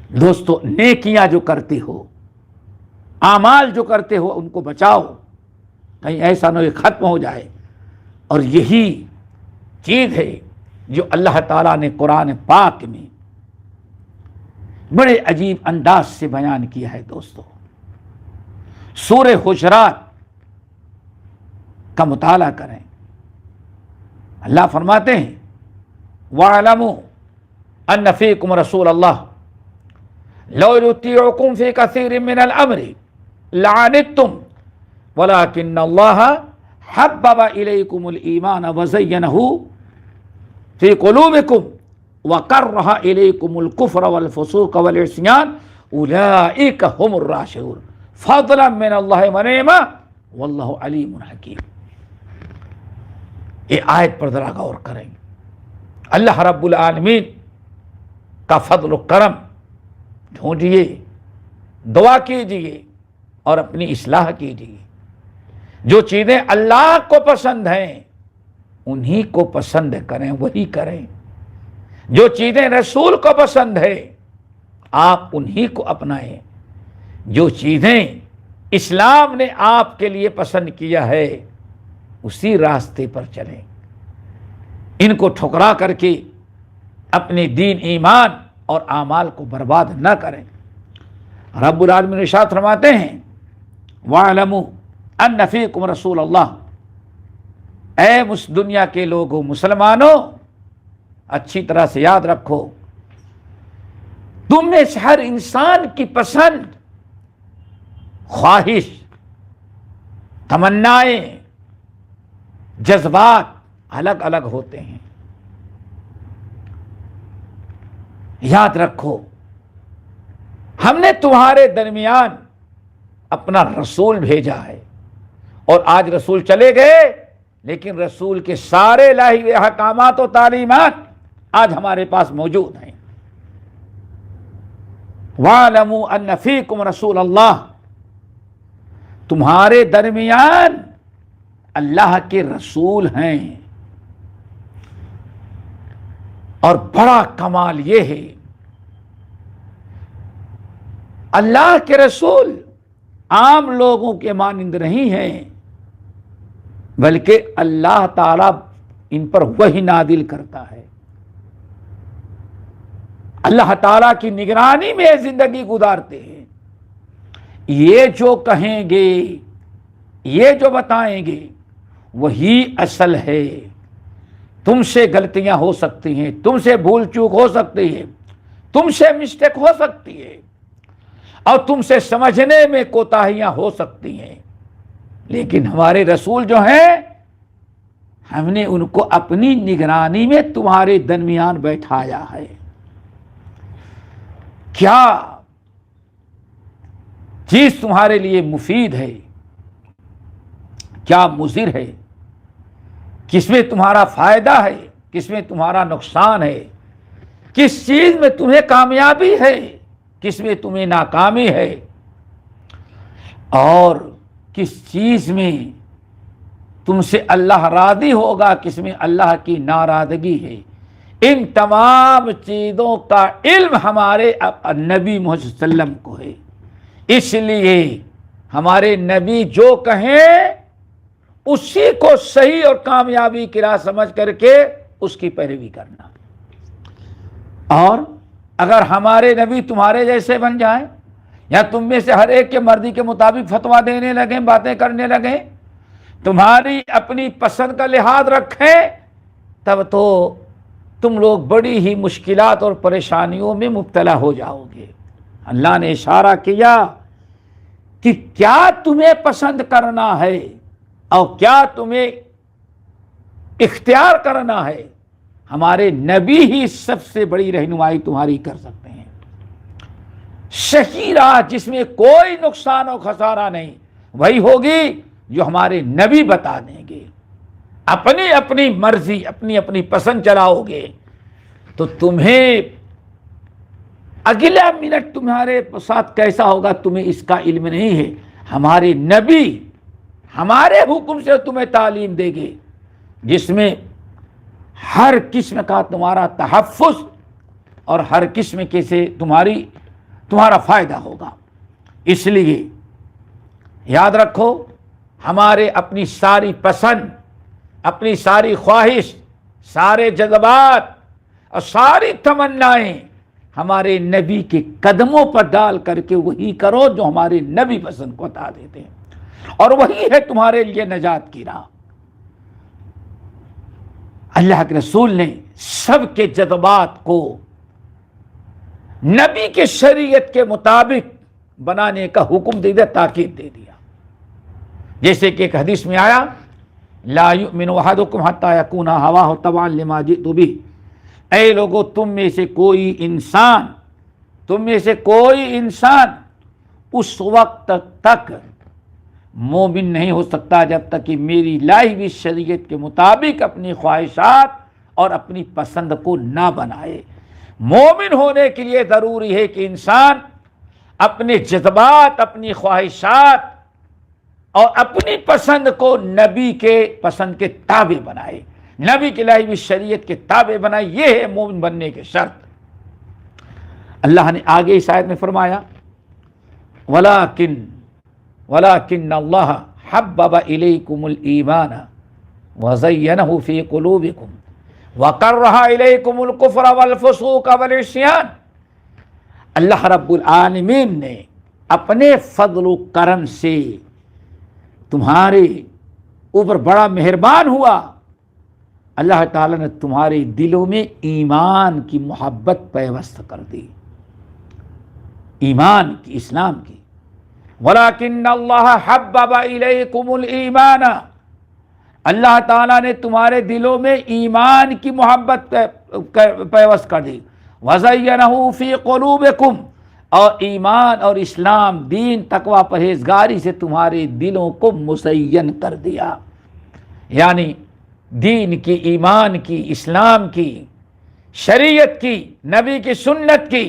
دوستو، نیکیاں جو کرتے ہو، اعمال جو کرتے ہو، ان کو بچاؤ، کہیں ایسا نہ ہو ختم ہو جائے۔ اور یہی چیز ہے جو اللہ تعالیٰ نے قرآن پاک میں بڑے عجیب انداز سے بیان کیا ہے۔ دوستو، سورہ حجرات کا مطالعہ کریں۔ اللہ فرماتے ہیں وَاعْلَمُوا أَنَّ فِيكُمْ رَسُولَ اللَّهِ لَوْ يُطِيعُكُمْ فِي كَثِيرٍ مِّنَ الْأَمْرِ لَعَنِتُّمْ وَلَكِنَّ اللَّهَ حَبَّبَ إِلَيْكُمُ الْإِيمَانَ وَزَيَّنَهُ فِي قُلُوبِكُمْ وَكَرَّهَ إِلَيْكُمُ الْكُفْرَ وَالْفُسُوقَ وَالْعِصْيَانَ أُولَٰئِكَ هُمُ الرَّاشِدُونَ فَضْلًا مِّنَ اللَّهِ وَنِعْمَةً وَاللَّهُ عَلِيمٌ حَكِيمٌ۔ یہ آیت پر ذرا غور کریں۔ اللہ رب العالمین کا فضل و کرم ڈھونڈیے، دعا کیجیے اور اپنی اصلاح کیجیے۔ جو چیزیں اللہ کو پسند ہیں انہی کو پسند کریں، وہی کریں۔ جو چیزیں رسول کو پسند ہے آپ انہی کو اپنائیں۔ جو چیزیں اسلام نے آپ کے لیے پسند کیا ہے اسی راستے پر چلیں، ان کو ٹھکرا کر کے اپنے دین، ایمان اور اعمال کو برباد نہ کریں۔ رب العالمین ارشاد فرماتے ہیں وَاعْلَمُوا أَنَّ فِيكُمْ رَسُولَ اللَّهِ، اے دنیا کے لوگوں، مسلمانوں، اچھی طرح سے یاد رکھو، تم میں سے ہر انسان کی پسند، خواہش، تمنائیں، جذبات الگ الگ ہوتے ہیں۔ یاد رکھو، ہم نے تمہارے درمیان اپنا رسول بھیجا ہے، اور آج رسول چلے گئے لیکن رسول کے سارے لاہے ہوئے احکامات و تعلیمات آج ہمارے پاس موجود ہیں۔ وَاعْلَمُوا أَنَّ فِيكُمْ رَسُولَ اللَّهِ، تمہارے درمیان اللہ کے رسول ہیں۔ اور بڑا کمال یہ ہے، اللہ کے رسول عام لوگوں کے مانند نہیں ہیں، بلکہ اللہ تعالیٰ ان پر وحی نازل کرتا ہے۔ اللہ تعالیٰ کی نگرانی میں زندگی گزارتے ہیں۔ یہ جو کہیں گے، یہ جو بتائیں گے وہی اصل ہے۔ تم سے غلطیاں ہو سکتی ہیں، تم سے بھول چوک ہو سکتی ہے، تم سے مسٹیک ہو سکتی ہے، اور تم سے سمجھنے میں کوتاہیاں ہو سکتی ہیں، لیکن ہمارے رسول جو ہیں ہم نے ان کو اپنی نگرانی میں تمہارے درمیان بیٹھایا ہے۔ کیا چیز تمہارے لیے مفید ہے، کیا مضر ہے، کس میں تمہارا فائدہ ہے، کس میں تمہارا نقصان ہے، کس چیز میں تمہیں کامیابی ہے، کس میں تمہیں ناکامی ہے، اور کس چیز میں تم سے اللہ راضی ہوگا، کس میں اللہ کی ناراضگی ہے، ان تمام چیزوں کا علم ہمارے نبی محمد صلی اللہ علیہ وسلم کو ہے۔ اس لیے ہمارے نبی جو کہیں اسی کو صحیح اور کامیابی کی راہ سمجھ کر کے اس کی پیروی کرنا۔ اور اگر ہمارے نبی تمہارے جیسے بن جائیں، یا تم میں سے ہر ایک کے مرضی کے مطابق فتویٰ دینے لگیں، باتیں کرنے لگیں، تمہاری اپنی پسند کا لحاظ رکھیں، تب تو تم لوگ بڑی ہی مشکلات اور پریشانیوں میں مبتلا ہو جاؤ گے۔ اللہ نے اشارہ کیا کہ کیا تمہیں پسند کرنا ہے اور کیا تمہیں اختیار کرنا ہے، ہمارے نبی ہی سب سے بڑی رہنمائی تمہاری کر سکتے ہیں۔ صحیح راہ جس میں کوئی نقصان و خسارہ نہیں وہی ہوگی جو ہمارے نبی بتا دیں گے۔ اپنی اپنی مرضی، اپنی اپنی پسند چلاؤ گے تو تمہیں اگلا منٹ تمہارے ساتھ کیسا ہوگا تمہیں اس کا علم نہیں ہے. ہمارے نبی ہمارے حکم سے تمہیں تعلیم دے گے جس میں ہر قسم کا تمہارا تحفظ اور ہر قسم کے سے تمہارا فائدہ ہوگا. اس لیے یاد رکھو، ہمارے اپنی ساری پسند، اپنی ساری خواہش، سارے جذبات اور ساری تمنائیں ہمارے نبی کے قدموں پر ڈال کر کے وہی کرو جو ہمارے نبی پسند کو بتا دیتے ہیں، اور وہی ہے تمہارے لیے نجات کی راہ. اللہ کے رسول نے سب کے جذبات کو نبی کے شریعت کے مطابق بنانے کا حکم دے دیا، تاکید دے دیا. جیسے کہ ایک حدیث میں آیا، لا یؤمن احدکم حتی یکون ہواہ تبعا لما جئت بہ. اے لوگو، تم میں سے کوئی انسان اس وقت تک مومن نہیں ہو سکتا جب تک کہ میری لائی ہوئی شریعت کے مطابق اپنی خواہشات اور اپنی پسند کو نہ بنائے. مومن ہونے کے لیے ضروری ہے کہ انسان اپنے جذبات، اپنی خواہشات اور اپنی پسند کو نبی کے پسند کے تابع بنائے، نبی کی لائی ہوئی شریعت کے تابع بنائے. یہ ہے مومن بننے کے شرط. اللہ نے آگے اس آیت میں فرمایا، وَلَكِنَّ اللَّهَ حَبَّبَ إِلَيْكُمُ الْإِيمَانَ وَزَيَّنَهُ فِي قُلُوبِكُمْ وَكَرَّهَ إِلَيْكُمُ الْكُفْرَ وَالْفُسُوقَ وَالْعِصْيَانَ. اللہ رب العالمین نے اپنے فضل و کرم سے تمہارے اوپر بڑا مہربان ہوا. اللہ تعالیٰ نے تمہارے دلوں میں ایمان کی محبت پیوست کر دی، ایمان کی، اسلام کی. وَلَكِنَّ اللَّهَ حَبَّبَ إِلَيْكُمُ الْإِيمَانَ. اللہ تعالیٰ نے تمہارے دلوں میں ایمان کی محبت پیوست کر دی. وَزَيَّنَهُ فِي قُلُوبِكُمْ. اور ایمان اور اسلام، دین، تقوی، پرہیزگاری سے تمہارے دلوں کو مزین کر دیا. یعنی دین کی، ایمان کی، اسلام کی، شریعت کی، نبی کی سنت کی،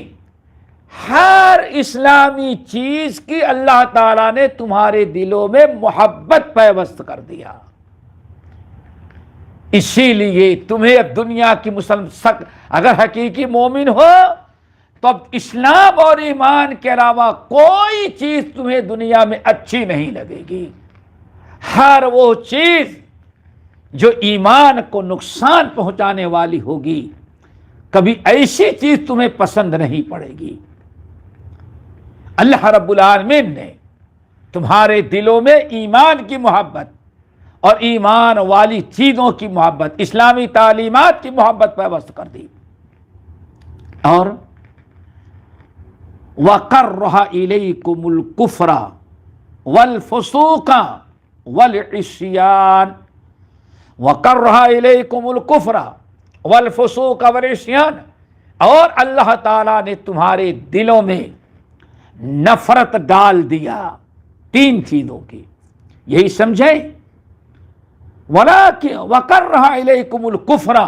ہر اسلامی چیز کی اللہ تعالیٰ نے تمہارے دلوں میں محبت پیوست کر دیا. اسی لیے تمہیں اب دنیا کی اگر حقیقی مومن ہو تو اب اسلام اور ایمان کے علاوہ کوئی چیز تمہیں دنیا میں اچھی نہیں لگے گی. ہر وہ چیز جو ایمان کو نقصان پہنچانے والی ہوگی، کبھی ایسی چیز تمہیں پسند نہیں پڑے گی. اللہ رب العالمین نے تمہارے دلوں میں ایمان کی محبت اور ایمان والی چیزوں کی محبت، اسلامی تعلیمات کی محبت پیوست کر دی. اور وَقَرَّهَ إِلَيْكُمُ الْكُفْرَ وَالْفُسُوقَ وَالْعِصْيَانَ. وَقَرَّهَ إِلَيْكُمُ الْكُفْرَ وَالْفُسُوقَ وَالْعِصْيَانَ. اور اللہ تعالیٰ نے تمہارے دلوں میں نفرت ڈال دیا 3 چیزوں کی. یہی سمجھیں، وَقَرَّهَ إِلَيْكُمُ الْكُفْرَ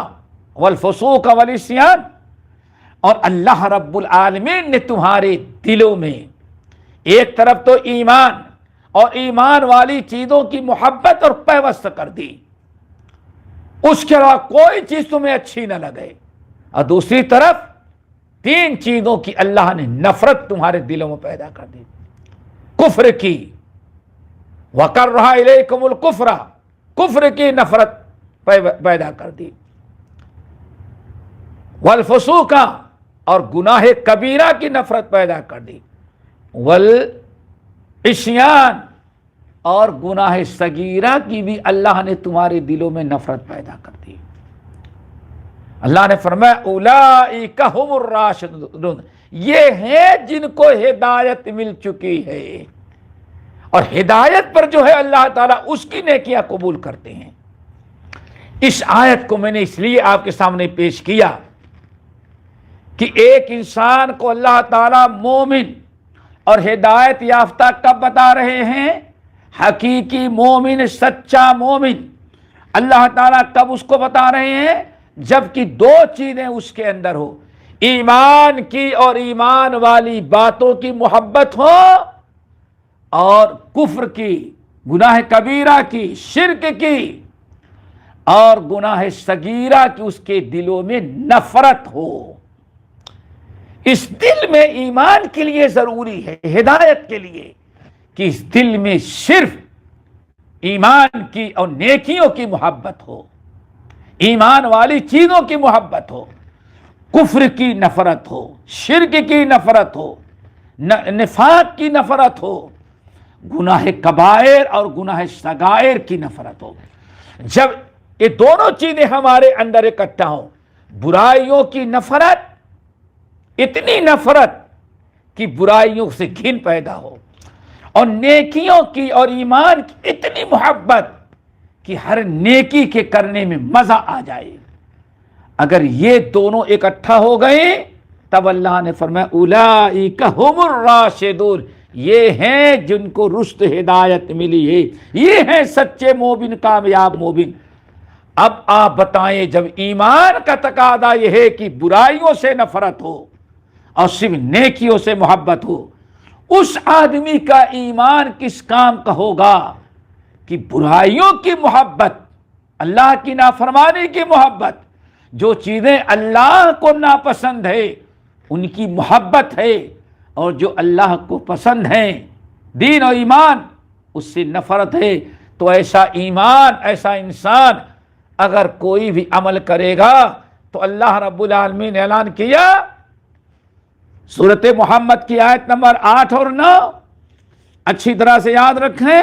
وَالْفُسُوقَ وَالْعِصْيَانَ. اور اللہ رب العالمین نے تمہارے دلوں میں ایک طرف تو ایمان اور ایمان والی چیزوں کی محبت اور پیوست کر دی، اس کے علاوہ کوئی چیز تمہیں اچھی نہ لگے، اور دوسری طرف 3 چیزوں کی اللہ نے نفرت تمہارے دلوں میں پیدا کر دی. کفر کی، وَقَرَّهَ إِلَيْكُمُ الْكُفْرَ، کفر کی نفرت پیدا کر دی. والفسوق، اور گناہ کبیرہ کی نفرت پیدا کر دی. والعصیان، اور گناہ صغیرہ کی بھی اللہ نے تمہارے دلوں میں نفرت پیدا کر دی. اللہ نے فرمایا اولئک ھم الراشدون، یہ ہیں جن کو ہدایت مل چکی ہے، اور ہدایت پر جو ہے اللہ تعالیٰ اس کی نیکیاں قبول کرتے ہیں. اس آیت کو میں نے اس لیے آپ کے سامنے پیش کیا کہ ایک انسان کو اللہ تعالیٰ مومن اور ہدایت یافتہ کب بتا رہے ہیں؟ حقیقی مومن، سچا مومن اللہ تعالیٰ کب اس کو بتا رہے ہیں؟ جبکہ 2 چیزیں اس کے اندر ہو. ایمان کی اور ایمان والی باتوں کی محبت ہو، اور کفر کی، گناہ کبیرہ کی، شرک کی اور گناہ صغیرہ کی اس کے دلوں میں نفرت ہو۔ اس دل میں ایمان کے لیے ضروری ہے، ہدایت کے لیے، کہ اس دل میں صرف ایمان کی اور نیکیوں کی محبت ہو، ایمان والی چیزوں کی محبت ہو، کفر کی نفرت ہو، شرک کی نفرت ہو، نفاق کی نفرت ہو، گناہ کبائر اور گناہ صغائر کی نفرت ہو۔ جب یہ دونوں چیزیں ہمارے اندر اکٹھا ہوں، برائیوں کی نفرت، اتنی نفرت کہ برائیوں سے گھن پیدا ہو، اور نیکیوں کی اور ایمان کی اتنی محبت کہ ہر نیکی کے کرنے میں مزہ آ جائے۔ اگر یہ دونوں اکٹھا ہو گئے تب اللہ نے فرمایا اولئک ھم الراشدون، یہ ہیں جن کو رشد ہدایت ملی ہے، یہ ہیں سچے مومن، کامیاب مومن۔ اب آپ بتائیں، جب ایمان کا تقاضا یہ ہے کہ برائیوں سے نفرت ہو اور صرف نیکیوں سے محبت ہو، اس آدمی کا ایمان کس کام کا ہوگا کہ برائیوں کی محبت، اللہ کی نافرمانی کی محبت، جو چیزیں اللہ کو ناپسند ہے ان کی محبت ہے، اور جو اللہ کو پسند ہیں دین اور ایمان اس سے نفرت ہے۔ تو ایسا ایمان، ایسا انسان اگر کوئی بھی عمل کرے گا تو اللہ رب العالمین نے اعلان کیا، سورۃ محمد کی آیت نمبر 8 اور 9 اچھی طرح سے یاد رکھیں،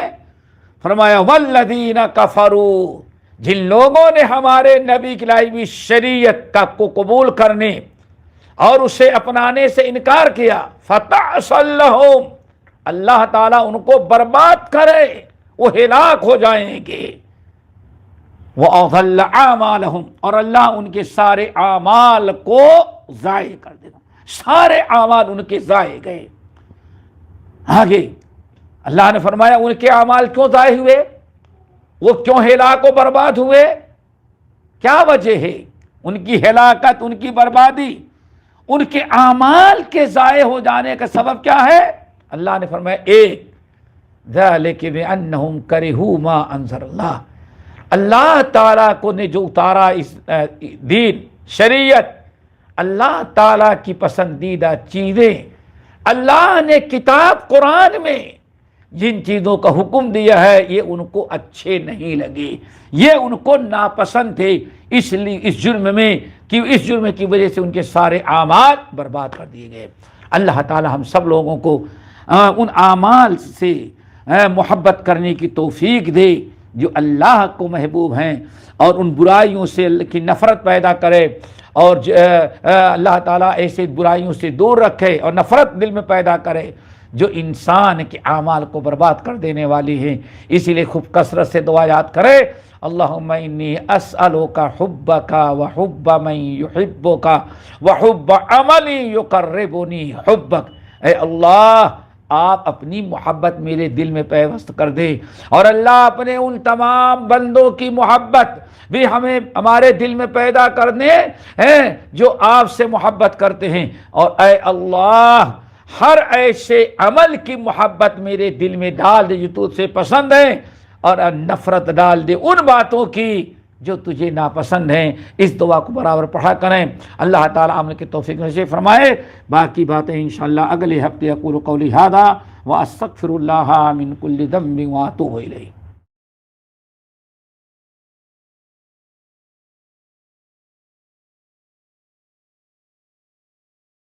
فرمایا والذین کفروا، جن لوگوں نے ہمارے نبی کی لائی ہوئی شریعت کو قبول کرنے اور اسے اپنانے سے انکار کیا، فتعص لہم، اللہ تعالیٰ ان کو برباد کرے، وہ ہلاک ہو جائیں گے، وَأَضَلَّ أَعْمَالَهُمْ، اور اللہ ان کے سارے اعمال کو ضائع کر دے گا، سارے اعمال ان کے ضائع گئے۔ آگے اللہ نے فرمایا ان کے اعمال کیوں ضائع ہوئے، وہ کیوں ہلاک و برباد ہوئے، کیا وجہ ہے ان کی ہلاکت، ان کی بربادی، ان کے اعمال کے ضائع ہو جانے کا سبب کیا ہے؟ اللہ نے فرمایا ایک، ذَلِكَ بِأَنَّهُمْ كَرِهُوا مَا أَنزَلَ اللَّهُ، اللہ تعالیٰ کو نے جو اتارا اس دین شریعت، اللہ تعالیٰ کی پسندیدہ چیزیں، اللہ نے کتاب قرآن میں جن چیزوں کا حکم دیا ہے یہ ان کو اچھے نہیں لگے، یہ ان کو ناپسند تھے، اس لیے اس جرم میں کہ اس جرم کی وجہ سے ان کے سارے اعمال برباد کر دیے گئے۔ اللہ تعالی ہم سب لوگوں کو ان اعمال سے محبت کرنے کی توفیق دے جو اللہ کو محبوب ہیں، اور ان برائیوں سے کی نفرت پیدا کرے، اور اللہ تعالیٰ ایسے برائیوں سے دور رکھے اور نفرت دل میں پیدا کرے جو انسان کے اعمال کو برباد کر دینے والی ہیں۔ اسی لیے خوب کثرت سے دعا یاد کرے، اللہم انی اسألک حبک وحب من یحبک وحب عمل یقربنی حبک، اے اللہ آپ اپنی محبت میرے دل میں پیوست کر دے، اور اللہ اپنے ان تمام بندوں کی محبت بھی ہمیں ہمارے دل میں پیدا کرنے ہیں جو آپ سے محبت کرتے ہیں، اور اے اللہ ہر ایسے عمل کی محبت میرے دل میں ڈال دے جو تجھ سے پسند ہے، اور نفرت ڈال دے ان باتوں کی جو تجھے ناپسند ہیں۔ اس دعا کو برابر پڑھا کریں، اللہ تعالیٰ عمل کی توفیق نصیب فرمائے۔ باقی باتیں انشاءاللہ اگلے ہفتے۔ اقول قولی ھذا واستغفر اللہ من کل ذنب واتوب الیہ۔